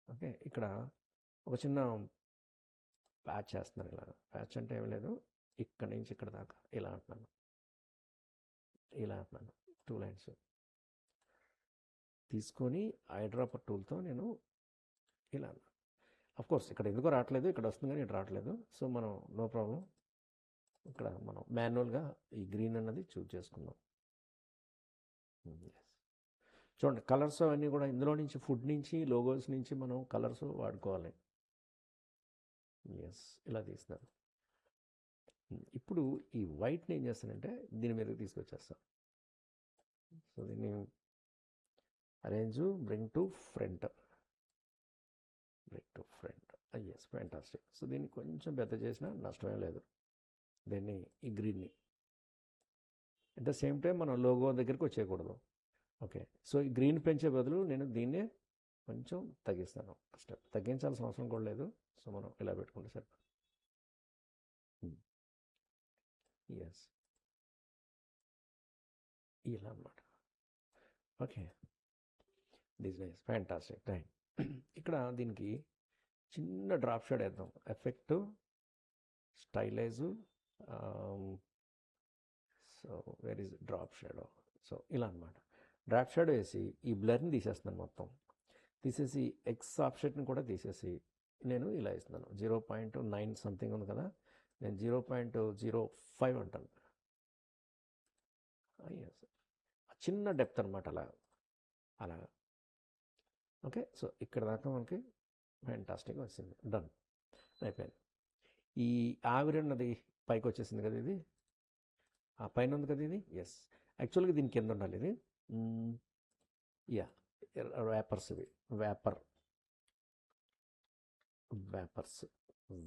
ఓకే. ఇక్కడ ఒక చిన్న ప్యాచ్ చేస్తున్నాను ఇలాగ. ప్యాచ్ అంటే ఏమి లేదు. ఇక్కడి నుంచి ఇక్కడ దాకా ఇలా అంటున్నాను. ఇలా అంటున్నాను. 2 లైన్స్ తీసుకొని ఐడ్రాపర్ టూల్‌తో నేను ఇలా అఫ్కోర్స్ ఇక్కడ ఎందుకో రావట్లేదు. ఇక్కడ వస్తుంది కానీ ఇక్కడ రావట్లేదు. సో, మనం నో ప్రాబ్లమ్. ఇక్కడ మనం మాన్యువల్‌గా ఈ గ్రీన్ అన్నది చూజ్ చేసుకుందాం. యెస్. చూడండి కలర్స్ అవన్నీ కూడా ఇందులో నుంచి ఫుడ్ నుంచి, లోగోస్ నుంచి మనం కలర్స్ వాడుకోవాలి. యెస్. ఇలా తీస్తున్నాను. ఇప్పుడు ఈ వైట్‌ని ఏం చేస్తానంటే దీని మీదకి తీసుకొచ్చేస్తాను. సో, దీన్ని arrange bring to front. Bring to front. Yes. Fantastic. So, దీన్ని కొంచెం పెద్ద చేసినా నష్టమేం లేదు. దీన్ని ఈ గ్రీన్ని అట్ ద సేమ్ టైం మనం లోగో దగ్గరికి వచ్చేయకూడదు. ఓకే. సో, ఈ గ్రీన్ పెంచే బదులు నేను దీన్నే కొంచెం తగ్గిస్తాను. స్టెప్ తగ్గించాల్సిన అవసరం కూడా లేదు. సో, మనం ఇలా పెట్టుకుంటే సరిపోతుంది. యెస్. ఇలా అన్నమాట. Okay. This nice. Fantastic. Right. ఇక్కడ దీనికి చిన్న డ్రాప్ షేడ్ వేద్దాం. Effect, stylize, so where is drop shadow. So, ఇలా అనమాట. డ్రాప్ షాడో వేసి ఈ బ్లర్ని తీసేస్తున్నాను మొత్తం. తీసేసి ఎక్స్ ఆప్షన్ని కూడా తీసేసి నేను ఇలా ఇస్తున్నాను. 0.9 సంథింగ్ ఉంది కదా! నేను 0.05 అంటాను. యెస్. చిన్న డెప్త్ అనమాట అలా. ఓకే. సో, ఇక్కడ దాకా మనకి ఫ్యాంటాస్టిక్‌గా వచ్చింది. డన్. అయిపోయింది. ఈ ఆవిరి అన్నది పైకి వచ్చేసింది కదా ఇది. ఆ పైన ఉంది కదా ఇది. యెస్. యాక్చువల్‌గా దీని కింద ఉండాలి ఇది. యాహ్! వేపర్స్ ఇవి.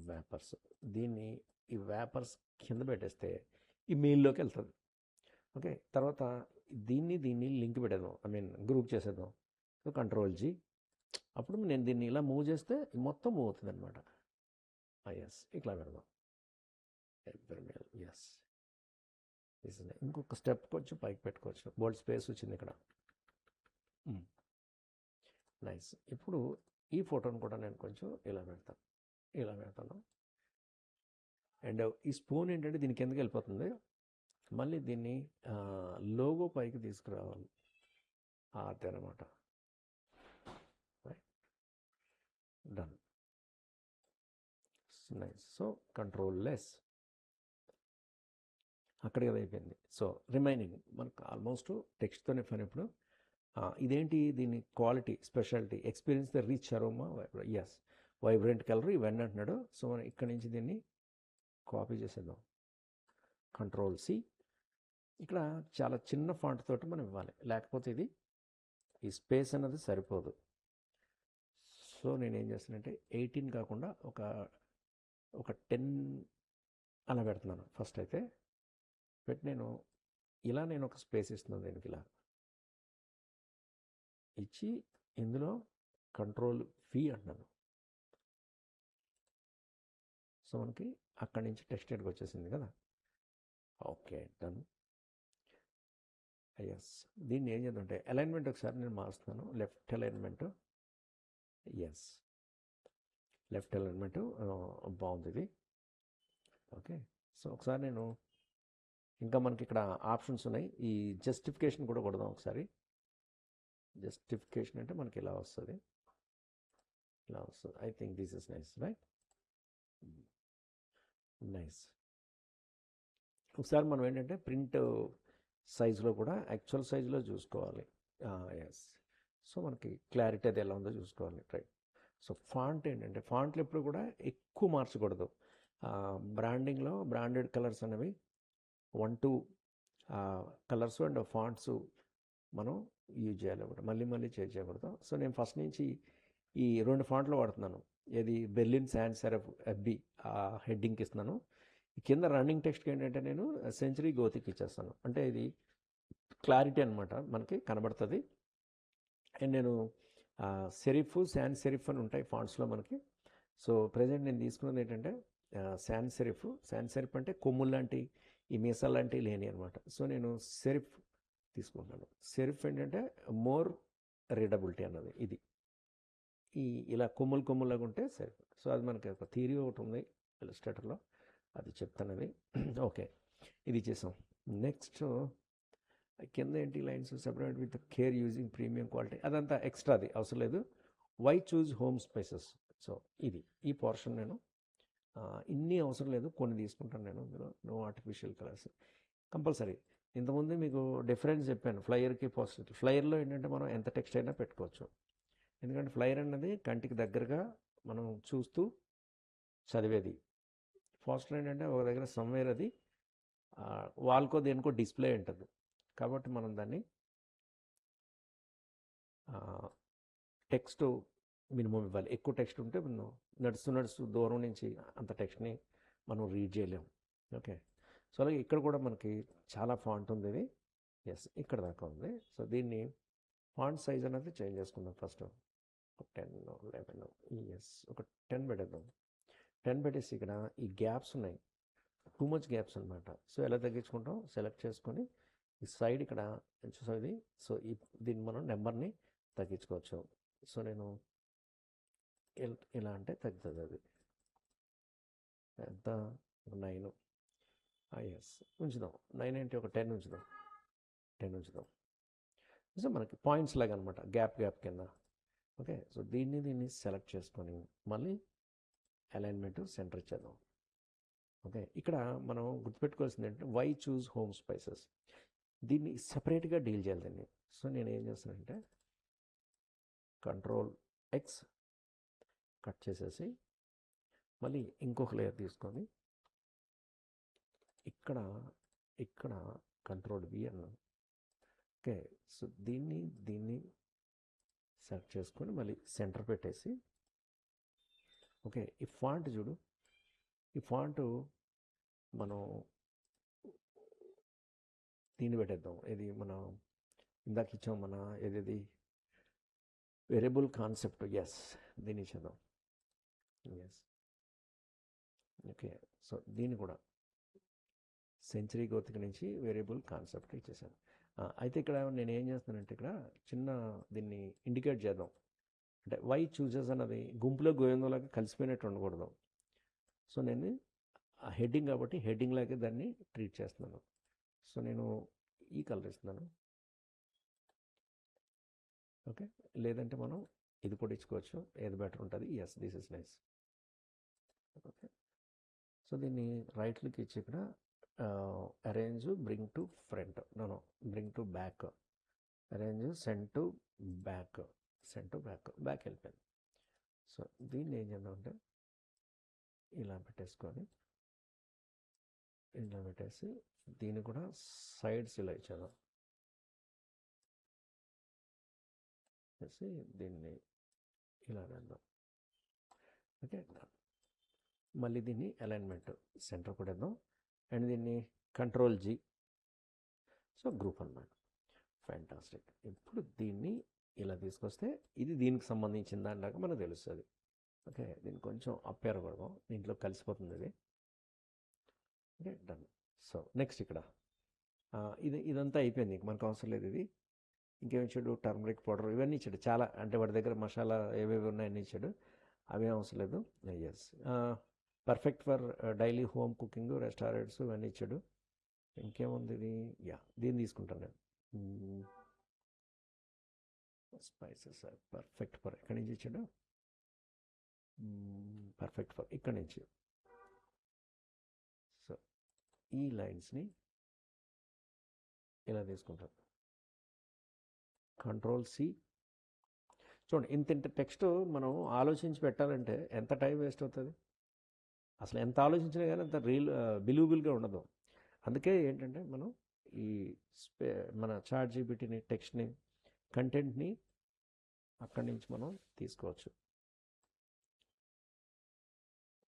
వేపర్స్. దీన్ని ఈ వేపర్స్ కింద పెట్టేస్తే ఈ మెయిల్‌లోకి వెళ్తుంది. ఓకే. తర్వాత దీన్ని లింక్ పెట్టేద్దాం. ఐ మీన్ గ్రూప్ చేసేద్దాం. సో, కంట్రోల్-G. అప్పుడు నేను దీన్ని ఇలా మూవ్ చేస్తే మొత్తం మూవ్ అవుతుందన్నమాట. యెస్. ఇట్లా పెడదాం. యెస్. ఇంకొక స్టెప్ కొంచెం పైకి పెట్టుకోవచ్చు. బోల్డ్ స్పేస్ వచ్చింది ఇక్కడ. నైస్. ఇప్పుడు ఈ ఫోటోని కూడా నేను కొంచెం ఇలా పెడతాను. అండ్ ఈ స్పూన్ ఏంటంటే దీని కిందకి వెళ్ళిపోతుంది. మళ్ళీ దీన్ని లోగో పైకి తీసుకురావాలి. అదనమాట. డన్. నైస్. So, control-less. అక్కడికి అది అయిపోయింది. సో, రిమైనింగ్ మనకు ఆల్మోస్ట్ టెక్స్ట్తోనే పని ఇప్పుడు. ఇదేంటి దీని quality, speciality, experience the rich aroma. Yes. Vibrant colour ఇవన్నీ అంటున్నాడు. సో, మనం ఇక్కడి నుంచి దీన్ని కాపీ చేసేద్దాం. కంట్రోల్-C. ఇక్కడ చాలా చిన్న ఫాంట్ తోటి మనం ఇవ్వాలి. లేకపోతే ఇది ఈ స్పేస్ అన్నది సరిపోదు. సో, నేనేం చేస్తానంటే 18 కాకుండా ఒక 10 అలా పెడుతున్నాను ఫస్ట్ అయితే. పెట్టి నేను ఒక స్పేస్ ఇస్తున్నాను దీనికి ఇలా. ఇచ్చి ఇందులో కంట్రోల్-V అంటున్నాను. సో, మనకి అక్కడి నుంచి టెక్స్ట్ ఎడిట్కి వచ్చేసింది కదా! ఓకే. డన్. యెస్. దీన్ని ఏం చేద్దామంటే అలైన్మెంట్ ఒకసారి నేను మారుస్తున్నాను. Left alignment. Yes. Left alignment బాగుంది ఇది. ఓకే. సో, ఒకసారి నేను ఇంకా మనకి ఇక్కడ ఆప్షన్స్ ఉన్నాయి. ఈ జస్టిఫికేషన్ కూడా కొడదాం ఒకసారి. జస్టిఫికేషన్ అంటే మనకి ఇలా వస్తుంది. I think this is nice, right? Nice. ఒకసారి మనం ఏంటంటే ప్రింట్ సైజులో కూడా యాక్చువల్ సైజులో చూసుకోవాలి. ఎస్. సో, మనకి క్లారిటీ అది ఎలా ఉందో చూసుకోవాలి, రైట్? సో, ఫాంట్ ఏంటంటే ఫాంట్లు ఎప్పుడు కూడా ఎక్కువ మార్చకూడదు. బ్రాండింగ్లో బ్రాండెడ్ కలర్స్ అనేవి 1, 2 కలర్స్ అండ్ ఫాంట్స్ మనం యూజ్ చేయాలి అన్నమాట. మళ్ళీ చేయకూడదు. సో, నేను ఫస్ట్ నుంచి ఈ 2 ఫాంట్లు వాడుతున్నాను. ఏది బెర్లిన్ సాన్స్ సెరఫ్ FB హెడ్డింగ్కి ఇస్తున్నాను. కింద రన్నింగ్ టెక్స్ట్కి ఏంటంటే నేను సెంచరీ గోతిక్ ఇచ్చేస్తాను. అంటే ఇది క్లారిటీ అనమాట, మనకి కనబడుతుంది. అండ్ నేను సెరిఫ్ శాన్ సెరిఫ్ అని ఉంటాయి ఫాంట్స్లో మనకి. సో ప్రజెంట్ నేను తీసుకున్నది ఏంటంటే శాన్ సెరిఫ్ అంటే కొమ్ములు లాంటి ఈ మీసాలు లాంటివి లేని అనమాట. సో నేను సెరిఫ్ తీసుకుంటాను. సెరిఫ్ ఏంటంటే మోర్ రీడబిలిటీ అన్నది ఇది. ఇలా కొమ్ములాగా ఉంటే సెరిఫ్. సో అది మనకి ఒక థియరీ ఒకటి ఉంది ఇలస్ట్రేటర్లో, అది చెప్తానది. ఓకే, ఇది చేసాం. నెక్స్ట్ కింద ఏంటి lines separate with care using premium quality, అదంతా ఎక్స్ట్రాది అవసరం లేదు. Why choose home spices. So ఈ పోర్షన్ నేను ఇన్ని అవసరం లేదు, కొన్ని తీసుకుంటాను నేను. ఇందులో నో ఆర్టిఫిషియల్ కలర్స్ కంపల్సరీ. ఇంతకుముందు మీకు డిఫరెన్స్ చెప్పాను ఫ్లైయర్కి పోస్టర్. ఫ్లైయర్లో ఏంటంటే మనం ఎంత టెక్స్ట్ అయినా పెట్టుకోవచ్చు, ఎందుకంటే ఫ్లైయర్ అన్నది కంటికి దగ్గరగా మనం చూస్తూ చదివేది. పోస్టర్ ఏంటంటే ఒక దగ్గర సమ్వేర్ అది వాల్కో దేనికో డిస్ప్లే ఉంటుంది, కాబట్టి మనం దాన్ని టెక్స్ట్ మినిమం ఇవ్వాలి. ఎక్కువ టెక్స్ట్ ఉంటే మనం నడుస్తూ దూరం నుంచి అంత టెక్స్ట్ని మనం రీడ్ చేయలేము. ఓకే, సో అలాగే ఇక్కడ కూడా మనకి చాలా ఫాంట్ ఉంది. ఇది ఇక్కడ దాకా ఉంది. సో దీన్ని ఫాంట్ సైజ్ అనేది చేంజ్ చేసుకుందాం. ఫస్ట్ 10 11 ఒక 10 పెట్టేద్దాం. 10 పెట్టేసి ఇక్కడ ఈ గ్యాప్స్ ఉన్నాయి, టూ మచ్ గ్యాప్స్ అనమాట. సో ఎలా తగ్గించుకుంటాం, సెలెక్ట్ చేసుకొని ఈ సైడ్ ఇక్కడ చూసాం ఇది. సో దీన్ని మనం నెంబర్ని తగ్గించుకోవచ్చు. సో నేను ఇలా అంటే తగ్గుతుంది. అది ఎంత 9 ఉంచుదాం. 9 ఏంటి ఒక 10 ఉంచుదాం. 10 ఉంచుదాం. సో మనకి పాయింట్స్ లాగా అనమాట, గ్యాప్ కింద. ఓకే, సో దీన్ని సెలెక్ట్ చేసుకొని మళ్ళీ అలైన్మెంట్ సెంటర్ ఇచ్చేద్దాం. ఓకే, ఇక్కడ మనం గుర్తుపెట్టుకోవాల్సింది ఏంటంటే వై చూజ్ హోమ్ స్పైసెస్, దీన్ని సపరేట్గా డీల్ చేయాలి దీన్ని. సో నేను ఏం చేస్తానంటే Ctrl+X కట్ చేసేసి మళ్ళీ ఇంకొక లేయర్ తీసుకొని ఇక్కడ Ctrl+V అన్నాను. ఓకే, సో దీన్ని సెలెక్ట్ చేసుకొని మళ్ళీ సెంటర్ పెట్టేసి ఓకే, ఈ ఫాంట్ చూడు, ఈ ఫాంట్ మనం దీన్ని పెట్టేద్దాం. ఇది మనం ఇందాక ఇచ్చాం మన ఏది వేరియబుల్ కాన్సెప్ట్. దీన్ని ఇచ్చేద్దాం. ఓకే, సో దీన్ని కూడా సెంచరీ గోతిక నుంచి వేరియబుల్ కాన్సెప్ట్ ఇచ్చేసాను. అయితే ఇక్కడ నేను ఏం చేస్తానంటే ఇక్కడ చిన్న దీన్ని ఇండికేట్ చేద్దాం. అంటే వై చూజెస్ అన్నది గుంపులో గోవిందంలాగా కలిసిపోయినట్టు ఉండకూడదు. సో నేను హెడ్డింగ్ కాబట్టి హెడ్డింగ్ లాగే దాన్ని ట్రీట్ చేస్తున్నాను. సో నేను ఈ కలర్ ఇస్తున్నాను. ఓకే, లేదంటే మనం ఇది కూడా ఇచ్చుకోవచ్చు, ఏది బెటర్ ఉంటుంది. This is nice. Okay, so దీన్ని రైట్ క్లిక్ ఇచ్చి ఇక్కడ arrange bring to front, bring to back, arrange send to back వెళ్ళిపోయింది. సో దీన్ని ఏం చేద్దామంటే ఇలా పెట్టేసి దీన్ని కూడా సైడ్స్ ఇలా ఇచ్చేద్దాం. దీన్ని ఇలా వేద్దాం. ఓకే, మళ్ళీ దీన్ని అలైన్మెంట్ సెంటర్ కొట్టేద్దాం అండ్ దీన్ని Ctrl+G. సో గ్రూప్ అన్నమాట. ఫ్యాంటాస్టిక్. ఇప్పుడు దీన్ని ఇలా తీసుకొస్తే ఇది దీనికి సంబంధించిన దానిలాగా మనకు తెలుస్తుంది. ఓకే, దీన్ని కొంచెం అప్పేర్ కొడదాం, దీంట్లో కలిసిపోతుంది ఇది. Okay, done. సో నెక్స్ట్ ఇక్కడ ఇదంతా అయిపోయింది, మనకు అవసరం లేదు ఇది. ఇంకేమి ఇచ్చాడు, టర్మరిక్ పౌడర్ ఇవన్నీ ఇచ్చాడు చాలా, అంటే వాడి దగ్గర మసాలా ఏవేవి ఉన్నాయని ఇచ్చాడు, అవేం అవసరం లేదు. Perfect for daily home cooking, restaurants ఇవన్నీ ఇచ్చాడు. ఇంకేముంది ఇది, దీన్ని తీసుకుంటాను నేను. స్పైసెస్ పర్ఫెక్ట్ ఫర్ ఎక్కడి నుంచి ఇచ్చాడు, పర్ఫెక్ట్ ఫర్ ఇక్కడి నుంచి. సో ఈ లైన్స్ని ఇలా తీసుకుంటాను. Ctrl+C. చూడండి, ఇంత టెక్స్ట్ మనం ఆలోచించి పెట్టాలంటే ఎంత టైం వేస్ట్ అవుతుంది. అసలు ఎంత ఆలోచించినా కానీ అంత బిలీవబుల్గా ఉండదు. అందుకే ఏంటంటే మనం ఈ మన ChatGPTని, టెక్స్ట్ని, కంటెంట్ని అక్కడి నుంచి మనం తీసుకోవచ్చు.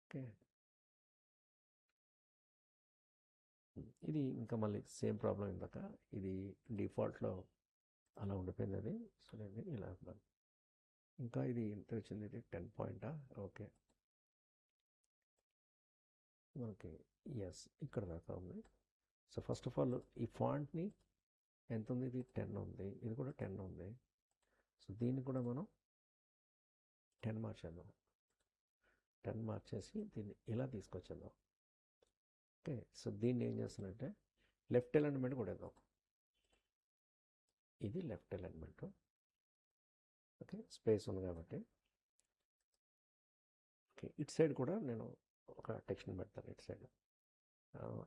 ఓకే, ఇది ఇంకా మళ్ళీ సేమ్ ప్రాబ్లం ఇందాక, ఇది డిఫాల్ట్లో అలా ఉండిపోయింది అది. సో నేను ఇలా ఇంకా ఇది ఎంత వచ్చింది, ఇది 10 పాయింటా? ఓకే, మనకి ఎస్ ఇక్కడ దాకా ఉంది. సో ఫస్ట్ ఆఫ్ ఆల్ ఈ ఫాంట్ని ఎంత ఉంది, ఇది 10 ఉంది, ఇది కూడా 10 ఉంది. సో దీన్ని కూడా మనం 10 మార్చేద్దాం. 10 మార్చేసి దీన్ని ఇలా తీసుకొచ్చేద్దాం. ఓకే, సో దీన్ని ఏం చేస్తానంటే లెఫ్ట్ అలైన్మెంట్ కూడా వేద్దాం. ఇది లెఫ్ట్ అలైన్మెంట్. ఓకే, స్పేస్ ఉంది కాబట్టి. ఓకే, ఇటు సైడ్ కూడా నేను ఒక టెక్స్ట్ని పెడతాను. ఇటు సైడ్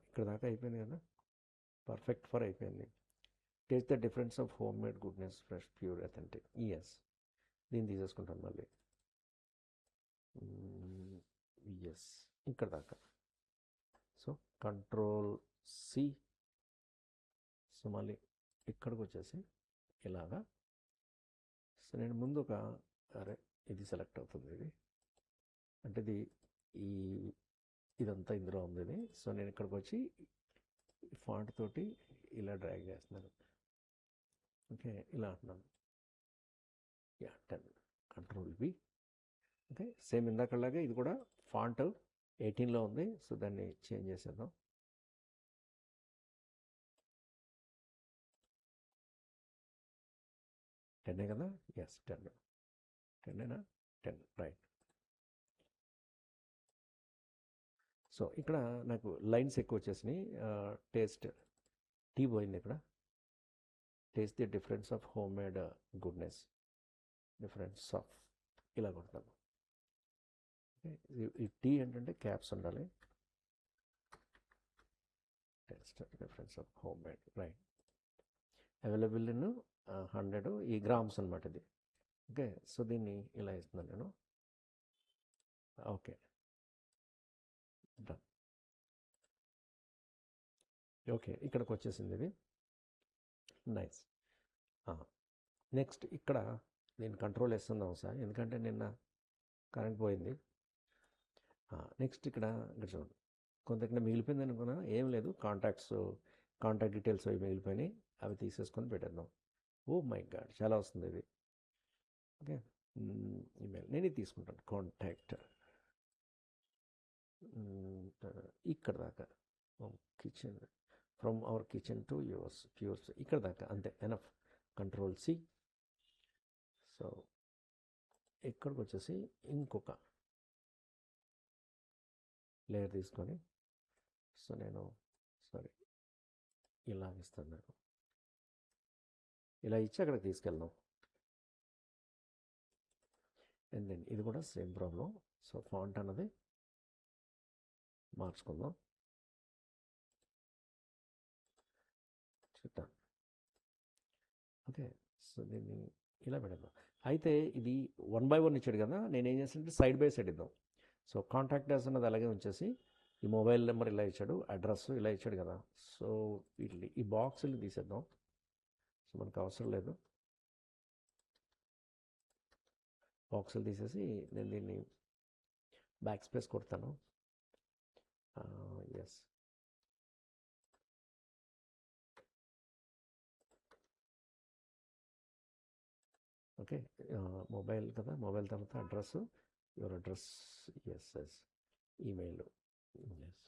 ఇక్కడ దాకా అయిపోయింది కదా, పర్ఫెక్ట్ ఫర్ అయిపోయింది. Taste the difference of home made goodness, fresh, pure, authentic. Yes, దీన్ని తీసేసుకుంటాను మళ్ళీ. ఎస్, ఇక్కడ దాకా. So control C. సో మళ్ళీ ఇక్కడికి వచ్చేసి ఇలాగా. సో నేను ముందు ఒక అరే ఇది సెలెక్ట్ అవుతుంది, ఇది అంటే ఇది ఈ ఇదంతా ఇందులో ఉంది ఇది. సో నేను ఇక్కడికి వచ్చి ఫాంట్ తోటి ఇలా డ్రాగ్ చేస్తున్నాను. ఓకే, ఇలా అంటున్నాను. Yeah 10, control V. Okay, same ఇందాకలాగే ఇది కూడా ఫాంట్ 18లో ఉంది. సో దాన్ని చేంజ్ చేసేద్దాం. టెన్నే కదా, ఎస్ 10. 10ఏనా? 10, రైట్. సో ఇక్కడ నాకు లైన్స్ ఎక్కువ వచ్చేసినాయి. టేస్ట్ టీ పోయింది ఇక్కడ. Taste the difference of home made goodness, difference of ఇలా కొడతాను. ఈ టీ ఏంటంటే క్యాప్స్ ఉండాలి. Taste difference of home made, right. Available in 100 ఈ గ్రామ్స్ అనమాట ఇది. ఓకే, సో దీన్ని ఇలా ఇస్తున్నాను నేను. Okay, done. ఓకే, ఇక్కడికి వచ్చేసింది ఇది. నైస్. నెక్స్ట్ ఇక్కడ నేను కంట్రోల్ వేస్తున్నాను సార్, ఎందుకంటే నిన్న కరెంట్ పోయింది. నెక్స్ట్ ఇక్కడ చూడండి, కొంత ఇక్కడ మిగిలిపోయింది అనుకున్నా, ఏం లేదు, కాంటాక్ట్ డీటెయిల్స్ అవి మిగిలిపోయినాయి, అవి తీసేసుకొని పెట్టేద్దాం. ఓ మై గాడ్, చాలా వస్తుంది ఇది. ఓకే, ఈమెయిల్ నేను ఇది తీసుకుంటాను. కాంటాక్ట్ ఇక్కడ దాకా, kitchen, from our kitchen to yours ఇక్కడ దాకా అంతే, ఎనఫ్. Control C. సో ఇక్కడికి వచ్చేసి ఇంకొక లేయర్ తీసుకొని, సో నేను ఇలా ఇస్తాను. నేను ఇలా ఇచ్చి అక్కడికి తీసుకెళ్దాం. అండ్ దెన్ ఇది కూడా సేమ్ ప్రాబ్లం. సో ఫాంట్ అన్నది మార్చుకుందాం. చూద్దాం. ఓకే, సో దీన్ని ఇలా పెడదాం. అయితే ఇది 1 by 1 ఇచ్చాడు కదా, నేను ఏం చేస్తానంటే సైడ్ బై సైడ్ ఇద్దాం. సో కాంటాక్ట్ అస్ అన్నది అలాగే ఉంచేసి, ఈ మొబైల్ నెంబర్ ఇలా ఇచ్చాడు, అడ్రస్ ఇలా ఇచ్చాడు కదా, సో వీటిని ఈ బాక్సులు తీసేద్దాం. సో మనకు అవసరం లేదు. బాక్సులు తీసేసి నేను దీన్ని బ్యాక్ స్పేస్ కొడతాను. Yes, okay. మొబైల్ కదా, మొబైల్ తర్వాత address, your address, yes email, yes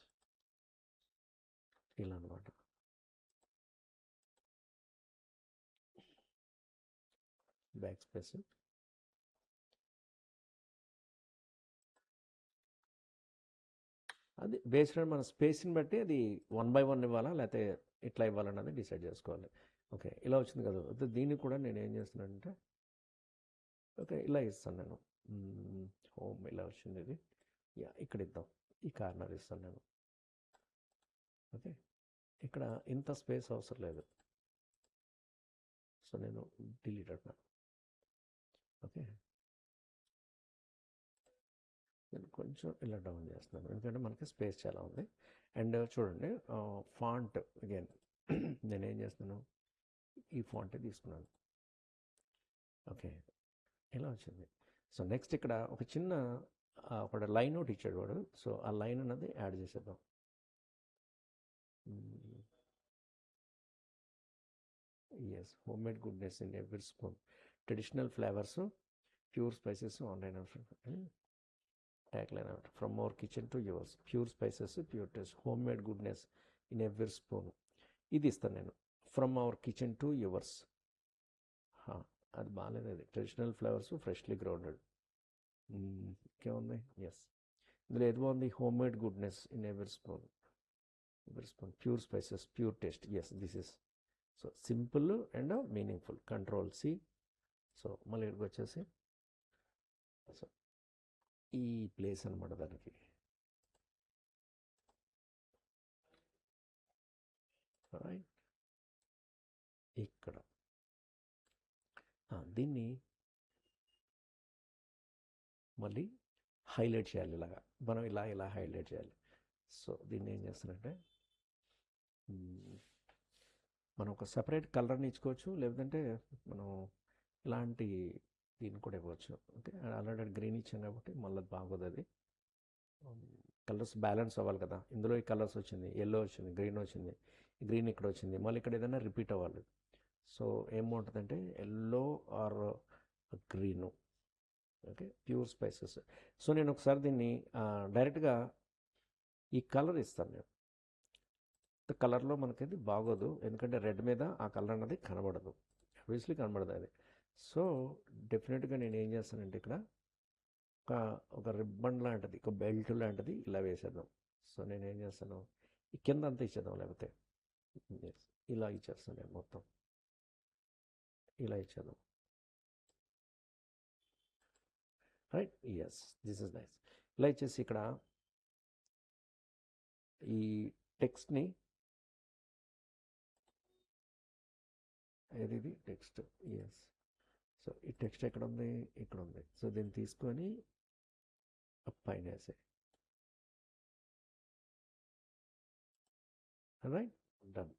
ఇలా అనమాట. Back space. అది బేస్డ్ ఆన్ మన స్పేస్ని బట్టి అది 1 by 1 ఇవ్వాలా లేకపోతే ఇట్లా ఇవ్వాలన్నది డిసైడ్ చేసుకోవాలి. ఓకే, ఇలా వచ్చింది కదా, దీన్ని కూడా నేను ఏం చేస్తున్నానంటే ఓకే ఇలా ఇస్తాను నేను. హోమ్ ఇలా వచ్చింది ఇది. యా, ఇక్కడ ఇద్దాం, ఈ కార్నర్ ఇస్తాను నేను. ఓకే, ఇక్కడ ఇంత స్పేస్ అవసరం లేదు. సో నేను డిలీట్ అంటున్నాను. ఓకే, నేను కొంచెం ఇలా డౌన్ చేస్తున్నాను, ఎందుకంటే మనకి స్పేస్ చాలా ఉంది. అండ్ చూడండి, ఫాంట్ అగైన్ నేనేం చేస్తున్నాను, ఈ ఫాంటే తీసుకున్నాను. ఓకే, ఇలా వచ్చింది. సో నెక్స్ట్ ఇక్కడ ఒక చిన్న ఒక లైన్ ఒకటి ఇచ్చాడు వాడు. సో ఆ లైన్ అన్నది యాడ్ చేసేద్దాం. Yes, home made goodness in every spoon, traditional flavours, pure spices online tag line అనమాట. From our kitchen to yours, pure spices pure taste, home made goodness in every spoon. ఇది ఇస్తాను నేను. From our kitchen to yours. అది బాగాలేదు, అది traditional flavours freshly grounded. ఇంకేముంది? Yes, ఇందులో ఏది బాగుంది? Home made goodness in every spoon. Pure spices pure taste. Yes, this is so simple and meaningful. Control C. So మళ్ళీ ఇక్కడికి వచ్చేసి సో ఈ ప్లేస్ అనమాట దానికి. రైట్, ఇక్కడ దీన్ని మళ్ళీ హైలైట్ చేయాలి. ఇలాగా మనం ఇలా హైలైట్ చేయాలి. సో దీన్ని ఏం చేస్తానంటే మనం ఒక సపరేట్ కలర్ని ఇచ్చుకోవచ్చు, లేదంటే మనం ఇలాంటి దీన్ని కూడా ఇవ్వచ్చు. ఓకే, ఆల్రెడీ గ్రీన్ ఇచ్చాం కాబట్టి మళ్ళీ బాగోదు. అది కలర్స్ బ్యాలెన్స్ అవ్వాలి కదా. ఇందులో ఈ కలర్స్ వచ్చింది, ఎల్లో వచ్చింది, గ్రీన్ వచ్చింది, గ్రీన్ ఇక్కడ వచ్చింది, మళ్ళీ ఇక్కడ ఏదైనా రిపీట్ అవ్వాలి. సో ఏముంటుందంటే yellow or green. Okay, pure spices. So నేను ఒకసారి దీన్ని డైరెక్ట్గా ఈ కలర్ ఇస్తాను నేను. కలర్లో మనకది బాగోదు, ఎందుకంటే రెడ్ మీద ఆ కలర్ అన్నది కనబడదు, ఆబ్వియస్లీ కనబడదు అది. సో డెఫినెట్గా నేను ఏం చేస్తానంటే ఇక్కడ ఒక రిబ్బన్ లాంటిది, ఒక బెల్ట్ లాంటిది ఇలా వేసేద్దాం. సో నేను ఏం చేస్తాను, ఈ కింద అంతా ఇచ్చేద్దాం, లేకపోతే ఇలా ఇచ్చేస్తాను నేను మొత్తం. ఇలా ఇచ్చేద్దాం. Right, yes, this is nice. ఇలా ఇచ్చేసి ఇక్కడ ఈ టెక్స్ట్ని, ఏది టెక్స్ట్, ఎస్. సో ఈ టెక్స్ట్ ఎక్కడ ఉంది? ఇక్కడ ఉంది. సో దీన్ని తీసుకొని పైన వేసే. Right, done.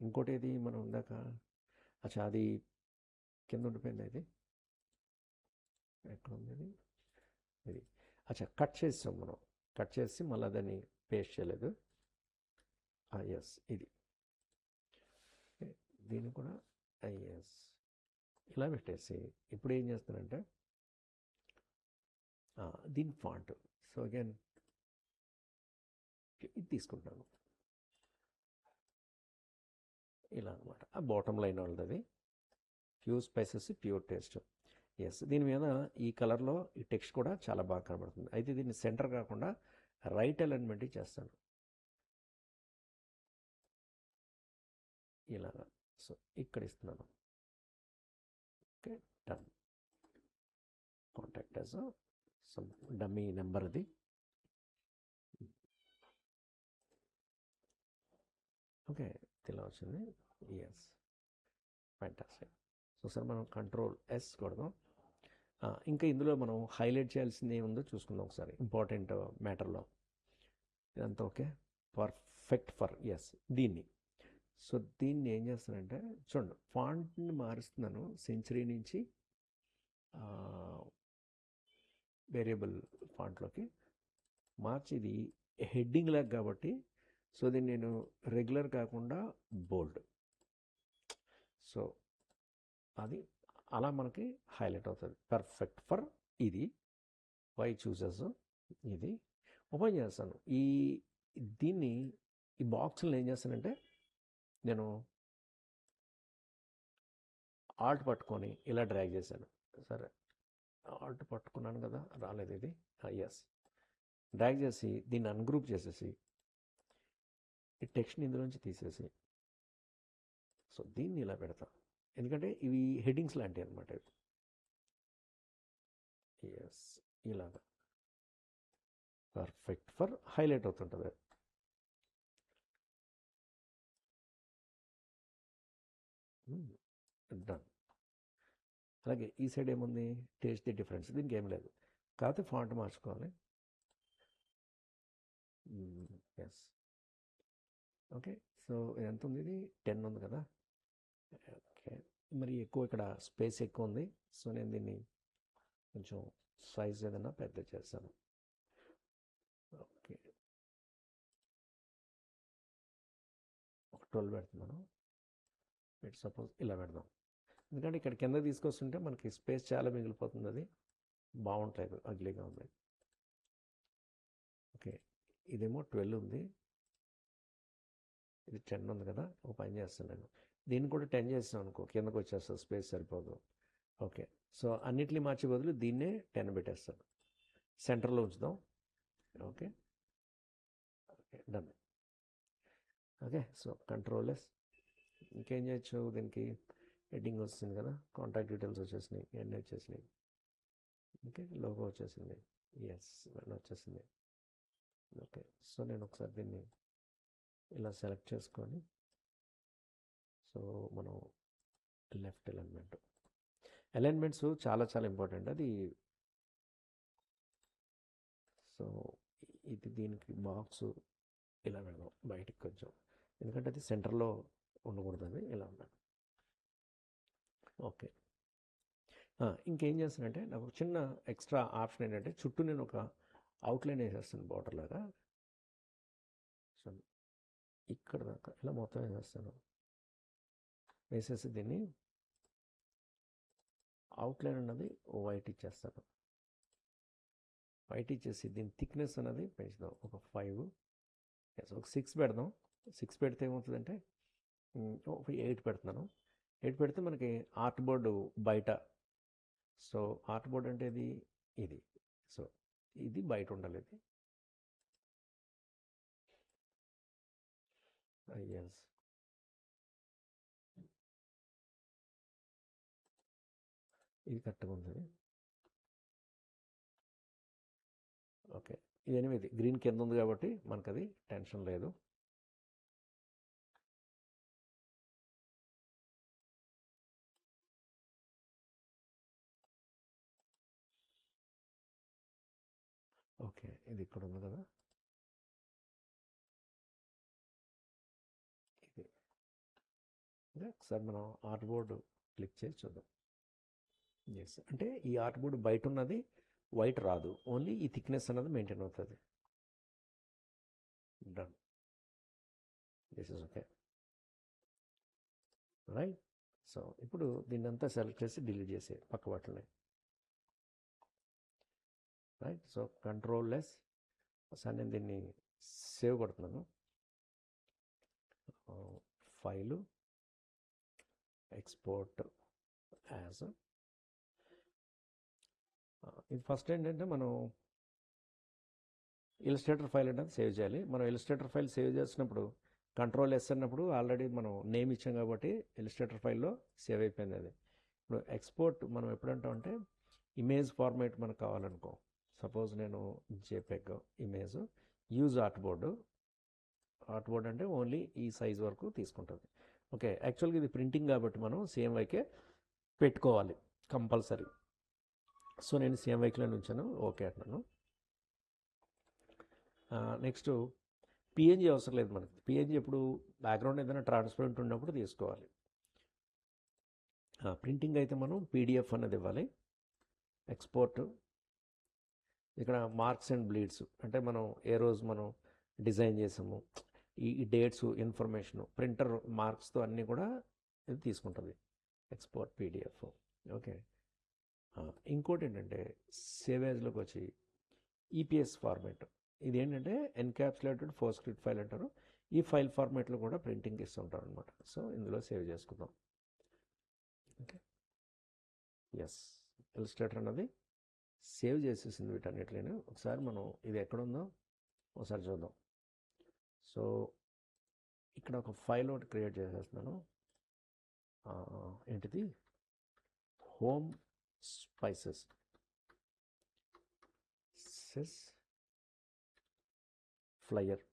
ఇంకోటి ఏది మనం ఇందాక, అచ్చా అది కింద ఉండిపోయింది. అది ఎక్కడ ఉంది? ఇది అచ్చా కట్ చేసాం మనం. కట్ చేసి మళ్ళీ దాన్ని పేస్ట్ చేయలేదు. ఎస్, ఇది దీన్ని కూడా ఎస్ ఇలా పెట్టేసి ఇప్పుడు ఏం చేస్తానంటే దీని ఫాంట్. సో అగైన్ ఇది తీసుకుంటాను ఇలా అనమాట. ఆ బాటమ్ లైన్ వాళ్ళది pure spices pure taste. Yes, దీని మీద ఈ కలర్లో ఈ టెక్స్ట్ కూడా చాలా బాగా కనబడుతుంది. అయితే దీన్ని సెంటర్ కాకుండా రైట్ అలైన్మెంట్ చేస్తాను ఇలాగా. సో ఇక్కడ ఇస్తున్నాను. Okay, done. Contact as some dummy number అది. ఓకే, ఇలా వచ్చింది. Yes, fantastic. సో సార్ మనం కంట్రోల్ ఎస్ కొడదాం. ఇంకా ఇందులో మనం హైలైట్ చేయాల్సింది ఏముందో చూసుకుందాం ఒకసారి, ఇంపార్టెంట్ మ్యాటర్లో. ఇదంతా ఓకే, పర్ఫెక్ట్ ఫర్ ఎస్ దీన్ని. సో దీన్ని ఏం చేస్తానంటే చూడండి, ఫాంట్ని మారుస్తున్నాను సెంచరీ నుంచి వేరియబుల్ ఫాంట్లోకి మార్చి. ఇది హెడ్డింగ్ లాగా కాబట్టి సో దీన్ని నేను రెగ్యులర్ కాకుండా బోల్డ్. సో అది అలా మనకి హైలైట్ అవుతుంది. పర్ఫెక్ట్ ఫర్ ఇది. వై చూసెస్ ఇది ఓపెన్ చేస్తాను. దీన్ని ఈ బాక్స్ని ఏం చేస్తానంటే నేను ఆల్ట్ పట్టుకొని ఇలా డ్రాగ్ చేశాను. సరే, ఆల్ట్ పట్టుకున్నాను కదా, రాలేదు ఇది. ఎస్, డ్రాగ్ చేసి దీన్ని అన్గ్రూప్ చేసేసి ఈ టెక్స్ట్ని ఇందులోంచి తీసేసి సో దీన్ని ఇలా పెడతా, ఎందుకంటే ఇవి హెడ్డింగ్స్ లాంటివి అనమాట. ఎస్, ఇలాగా పర్ఫెక్ట్ ఫర్ హైలైట్ అవుతుంటుంది. డన్. అలాగే ఈ సైడ్ ఏముంది? Taste the difference. దీనికి ఏం లేదు, కాకపోతే ఫాంట్ మార్చుకోవాలి. Yes, okay. సో ఎంత ఉంది? ఇది 10 ఉంది కదా. ఓకే, మరి ఎక్కువ ఇక్కడ స్పేస్ ఎక్కువ ఉంది. సో నేను దీన్ని కొంచెం సైజ్ ఏదైనా పెద్ద చేస్తాను. ఓకే, ఒక 12 పెడుతున్నాను. సపోజ్ ఇలా పెడదాం. ఎందుకంటే ఇక్కడ కింద తీసుకొస్తుంటే మనకి స్పేస్ చాలా మిగిలిపోతుంది, అది బాగుంటుంది, అగ్లీగా ఉంది. ఓకే, ఇదేమో 12 ఉంది, ఇది 10 ఉంది కదా. ఒక పని చేస్తాను నేను, దీన్ని కూడా 10 చేస్తాను అనుకో, కిందకు వచ్చేస్తుంది, స్పేస్ సరిపోదు. ఓకే, సో అన్నిటిని మార్చే బదులు దీన్నే 10 పెట్టేస్తాను, సెంటర్లో ఉంచుదాం. Okay okay, done. Okay, so control yes. ఇంకేం చేయొచ్చు, దీనికి హెడ్డింగ్ వస్తుంది కదా, కాంటాక్ట్ డీటెయిల్స్ వచ్చేసినాయి, ఇవన్నీ వచ్చేసినాయి. ఓకే, లోగో వచ్చేసింది, ఎస్ ఇవన్నీ వచ్చేసింది. ఓకే, సో నేను ఒకసారి దీన్ని ఇలా సెలెక్ట్ చేసుకొని, సో మనం లెఫ్ట్ అలైన్మెంట్స్ చాలా చాలా ఇంపార్టెంట్ అది. సో ఇది దీనికి బాక్స్ ఇలా పెడదాం బయటికి కొంచెం, ఎందుకంటే అది సెంటర్లో ఉండకూడదని ఇలా ఉన్నాను. ఓకే, ఇంకేం చేస్తానంటే నాకు ఒక చిన్న ఎక్స్ట్రా ఆప్షన్ ఏంటంటే, చుట్టూ నేను ఒక అవుట్లైన్ వేసేస్తాను బార్డర్ లాగా. సో ఇక్కడ దాకా ఇలా మొత్తం వేసేస్తాను, వేసేసి దీన్ని అవుట్లైన్ అన్నది వైట్ ఇచ్చేస్తాను. వైట్ ఇచ్చేసి దీని థిక్నెస్ అనేది పెంచుదాం, ఒక 5, ఒక 6 పెడదాం. 6 పెడితే ఏమవుతుందంటే, ఒక 8 పెడుతున్నాను. 8 పెడితే మనకి ఆర్ట్ బోర్డు బయట, సో ఆర్ట్ బోర్డ్ అంటే ఇది, సో ఇది బయట ఉండాలి, ఇది ఎస్. ఇది కరెక్ట్గా ఉంది. ఓకే, ఇది 8 గ్రీన్ కింద ఉంది కాబట్టి మనకు అది టెన్షన్ లేదు. ఓకే, ఇది ఇక్కడ ఉంది కదా, ఇది ఒకసారి మనం ఆర్ట్ బోర్డు క్లిక్ చేసి చూద్దాం. ఎస్, అంటే ఈ ఆర్ట్ బోర్డు బయట ఉన్నది వైట్ రాదు, ఓన్లీ ఈ థిక్నెస్ అన్నది మెయింటైన్ అవుతుంది. Done, this is okay, right. So ఇప్పుడు దీన్ని అంతా సెలెక్ట్ చేసి డిలీట్ చేసే పక్క వాటిని, రైట్. So control-yes. ఒకసారి నేను దీన్ని సేవ్ కొడుతున్నాను, ఫైలు, ఎక్స్పోర్ట్ యాజ్. ఇది ఫస్ట్ ఏంటంటే మనం ఇలస్ట్రేటర్ ఫైల్ అనేది సేవ్ చేయాలి. మనం ఇలస్ట్రేటర్ ఫైల్ సేవ్ చేసినప్పుడు కంట్రోల్-ఎస్ అన్నప్పుడు ఆల్రెడీ మనం నేమ్ ఇచ్చాం కాబట్టి ఇలస్ట్రేటర్ ఫైల్లో సేవ్ అయిపోయింది అది. ఇప్పుడు ఎక్స్పోర్ట్ మనం ఎప్పుడంటామంటే ఇమేజ్ ఫార్మేట్ మనకు కావాలనుకో, సపోజ్ నేను JPEG image, use art board అంటే ఓన్లీ ఈ సైజ్ వరకు తీసుకుంటుంది. ఓకే, యాక్చువల్గా ఇది ప్రింటింగ్ కాబట్టి మనం CMYకే పెట్టుకోవాలి కంపల్సరీ. సో నేను CMYKలో ఉంచాను, ఓకే అంటున్నాను. నెక్స్ట్ PNG అవసరం లేదు మనకి. PNG ఎప్పుడు బ్యాక్గ్రౌండ్ ఏదైనా ట్రాన్స్పరెంట్ ఉన్నప్పుడు తీసుకోవాలి. ప్రింటింగ్ అయితే మనం PDF అన్నది ఇవ్వాలి. ఎక్స్పోర్ట్, ఇక్కడ మార్క్స్ అండ్ బ్లీడ్స్ అంటే మనం ఏ రోజు మనం డిజైన్ చేసాము, ఈ డేట్స్ ఇన్ఫర్మేషను, ప్రింటర్ మార్క్స్తో అన్నీ కూడా ఇది తీసుకుంటుంది, ఎక్స్పోర్ట్ PDF. ఓకే, ఇంకోటి ఏంటంటే సేవ్ యాజ్లోకి వచ్చి EPS ఫార్మేట్, ఇది ఏంటంటే ఎన్క్యాప్సులేటెడ్ పోస్ట్స్క్రిప్ట్ ఫైల్ అంటారు. ఈ ఫైల్ ఫార్మేట్లో కూడా ప్రింటింగ్ ఇస్తుంటారు అనమాట. సో ఇందులో సేవ్ చేసుకుందాం. ఓకే, ఎస్, ఇలస్ట్రేటర్ అన్నది సేవ్ చేసేసింది వీటన్నిటిని. ఒకసారి మనం ఇది ఎక్కడుందో ఒకసారి చూద్దాం. సో ఇక్కడ ఒక ఫైల్ ఒకటి క్రియేట్ చేసేస్తున్నాను, ఏంటిది, home spices flyer.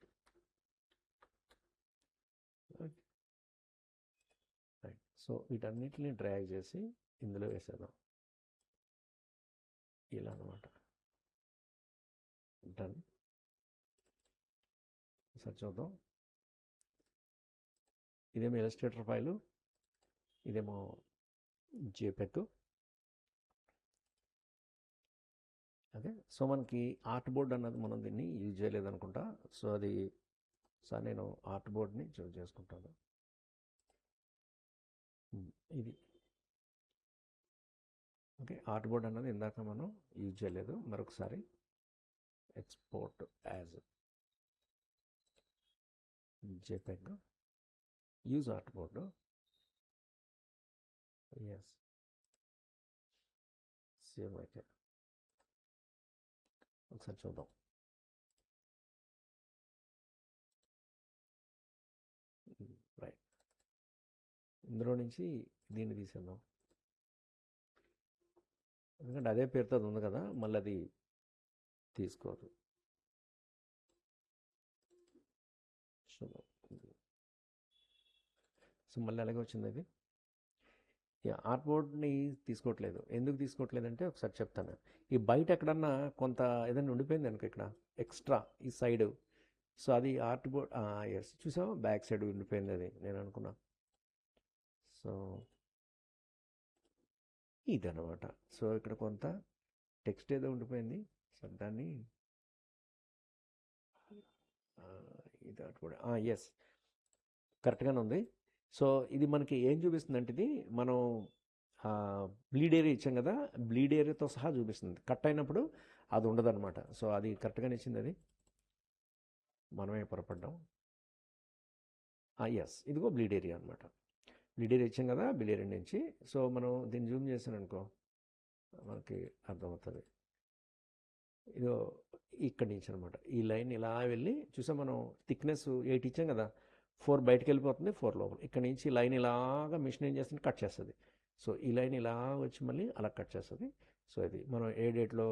Right, so వీటన్నిటిని డ్రాగ్ చేసి ఇందులో వేసేద్దాం, ఇలా అనమాట. డన్, ఒకసారి చూద్దాం. ఇదేమో ఇలస్ట్రేటర్ ఫైలు, ఇదేమో జేపెగ్. ఓకే, సో మనకి ఆర్ట్ బోర్డ్ అన్నది మనం దీన్ని యూజ్ చేయలేదనుకుంటా. సో అది సార్ నేను ఆర్ట్ బోర్డ్ని చూస్ చేసుకుంటాను. ఇది ఓకే, ఆర్ట్ బోర్డ్ అన్నది ఇందాక మనం యూజ్ చేయలేదు. మరొకసారి export as JPEG, use art board. Yes, save అయితే ఒకసారి చూద్దాం. రైట్, ఇందులో నుంచి దీన్ని తీసేద్దాం, ఎందుకంటే అదే పేరుతో అది ఉంది కదా, మళ్ళీ అది తీసుకోదు. చూద్దాం. సో మళ్ళీ అలాగే వచ్చింది అది. ఆర్ట్ బోర్డ్ని తీసుకోవట్లేదు. ఎందుకు తీసుకోవట్లేదంటే ఒకసారి చెప్తాను. ఈ బయట ఎక్కడన్నా కొంత ఏదైనా ఉండిపోయింది అనుకో, ఇక్కడ ఎక్స్ట్రా ఈ సైడ్, సో అది ఆర్ట్ బోర్డ్. ఎస్, చూసావా, బ్యాక్ సైడ్ ఉండిపోయింది అది, నేను అనుకున్నా. సో ఇదనమాట. సో ఇక్కడ కొంత టెక్స్ట్ ఏదో ఉండిపోయింది, సో దాన్ని ఇది ఆర్ట్ బోర్డ్. ఎస్, కరెక్ట్గానే ఉంది. సో ఇది మనకి ఏం చూపిస్తుంది అంటే, ఇది మనం బ్లీడ్ ఏరియా ఇచ్చాం కదా, బ్లీడ్ ఏరియాతో సహా చూపిస్తుంది. కట్ అయినప్పుడు అది ఉండదన్నమాట. సో అది కరెక్ట్గానే ఇచ్చింది అది, మనమే పొరపడ్డాం. ఎస్, ఇదిగో బ్లీడ్ ఏరియా అనమాట. బ్లీడ్ ఏరియా ఇచ్చాం కదా, బ్లీడ్ ఏరియా నుంచి. సో మనం దీన్ని జూమ్ చేసాను అనుకో, మనకి అర్థమవుతుంది. ఇదో ఇక్కడి నుంచి అనమాట, ఈ లైన్ ఇలా వెళ్ళి చూసా, మనం థిక్నెస్ 8 ఇచ్చాం కదా, 4 బయటకు వెళ్ళిపోతుంది, 4 లోపల. ఇక్కడ నుంచి లైన్ ఇలాగా మిషన్ ఏం చేస్తుంది, కట్ చేస్తుంది. సో ఈ లైన్ ఇలా వచ్చి మళ్ళీ అలా కట్ చేస్తుంది. సో ఇది మనం ఏ డేట్లో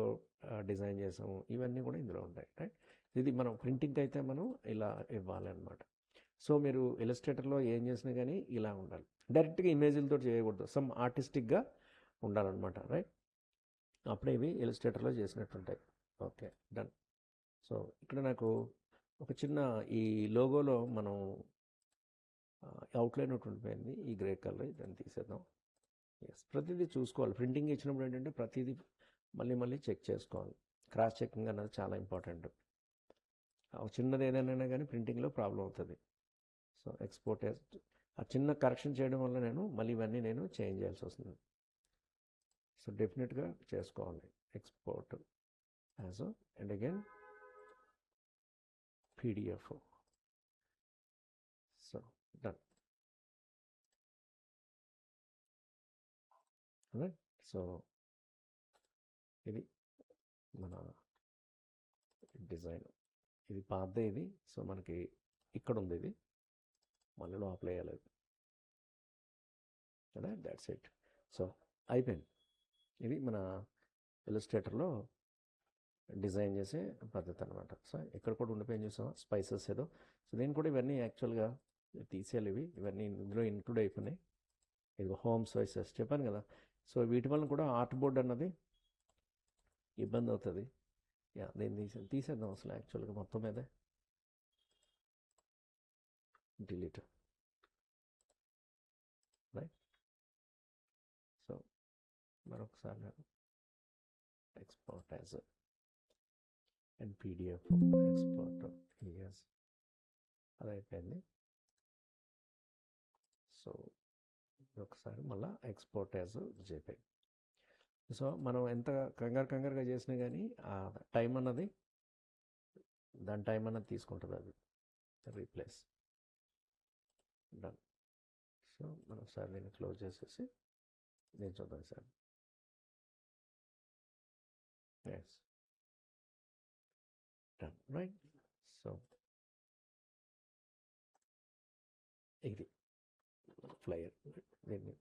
డిజైన్ చేసాము, ఇవన్నీ కూడా ఇందులో ఉంటాయి. రైట్, ఇది మనం ప్రింటింగ్కి అయితే మనం ఇలా ఇవ్వాలి అనమాట. సో మీరు ఇలస్ట్రేటర్లో ఏం చేసినా కానీ ఇలా ఉండాలి, డైరెక్ట్గా ఇమేజ్లతో చేయకూడదు, సమ్ ఆర్టిస్టిక్గా ఉండాలన్నమాట. రైట్, అప్పుడే ఇవి ఇలస్ట్రేటర్లో చేసినట్టుంటాయి. Okay, done. సో ఇక్కడ నాకు ఒక చిన్న ఈ లోగోలో మనం అవుట్లైన్ ఒకటి ఉండిపోయింది, ఈ గ్రే కలర్, దాన్ని తీసేద్దాం. ఎస్, ప్రతిదీ చూసుకోవాలి. ప్రింటింగ్ ఇచ్చినప్పుడు ఏంటంటే ప్రతిదీ మళ్ళీ మళ్ళీ చెక్ చేసుకోవాలి. క్రాస్ చెకింగ్ అన్నది చాలా ఇంపార్టెంట్. చిన్నది ఏదైనా కానీ ప్రింటింగ్లో ప్రాబ్లం అవుతుంది. సో ఎక్స్పోర్ట్ ఆ చిన్న కరెక్షన్ చేయడం వల్ల మళ్ళీ ఇవన్నీ చేంజ్ చేయాల్సి వస్తుంది. సో డెఫినెట్గా చేసుకోవాలి. Export as and again PDF. So done. Right, so ఇది మన డిజైన్. ఇది పాతదే ఇది. సో మనకి ఇక్కడ ఉంది, ఇది మళ్ళీ లోపల వేయాలి కదా, దాట్స్ ఇట్. సో అయిపోయింది. ఇది మన ఇలస్ట్రేటర్లో డిజైన్ చేసే పద్ధతి అనమాట. సో ఇక్కడ కూడా ఉండిపోయింది చూసాం, స్పైసెస్ ఏదో. సో దీన్ని కూడా ఇవన్నీ యాక్చువల్గా తీసేయాలి, ఇవన్నీ ఇందులో ఇంక్లూడ్ అయిపోయినాయి. ఇది హోమ్ స్పైసెస్ చెప్పాను కదా. సో వీటి వల్ల కూడా ఆర్ట్ బోర్డ్ అన్నది ఇబ్బంది అవుతుంది. దీన్ని తీసేద్దాం అసలు, యాక్చువల్గా మొత్తం మీదే డిలీట్. రైట్, సో మరొకసారి export as and PDF export. Yes, అది అయిపోయింది. సో ఒకసారి మళ్ళీ ఎక్స్పోర్ట్ యాజ్ JPEG. సో మనం ఎంత కంగారుగా చేసినా కానీ ఆ టైం అన్నది, దాని టైం అన్నది తీసుకుంటుంది అది. Replace, done. సో మనం ఒకసారి దీన్ని క్లోజ్ చేసేసి నేను చూద్దాం sir. Yes, done. Right, so ఇది ఫ్లైయర్, దీన్ని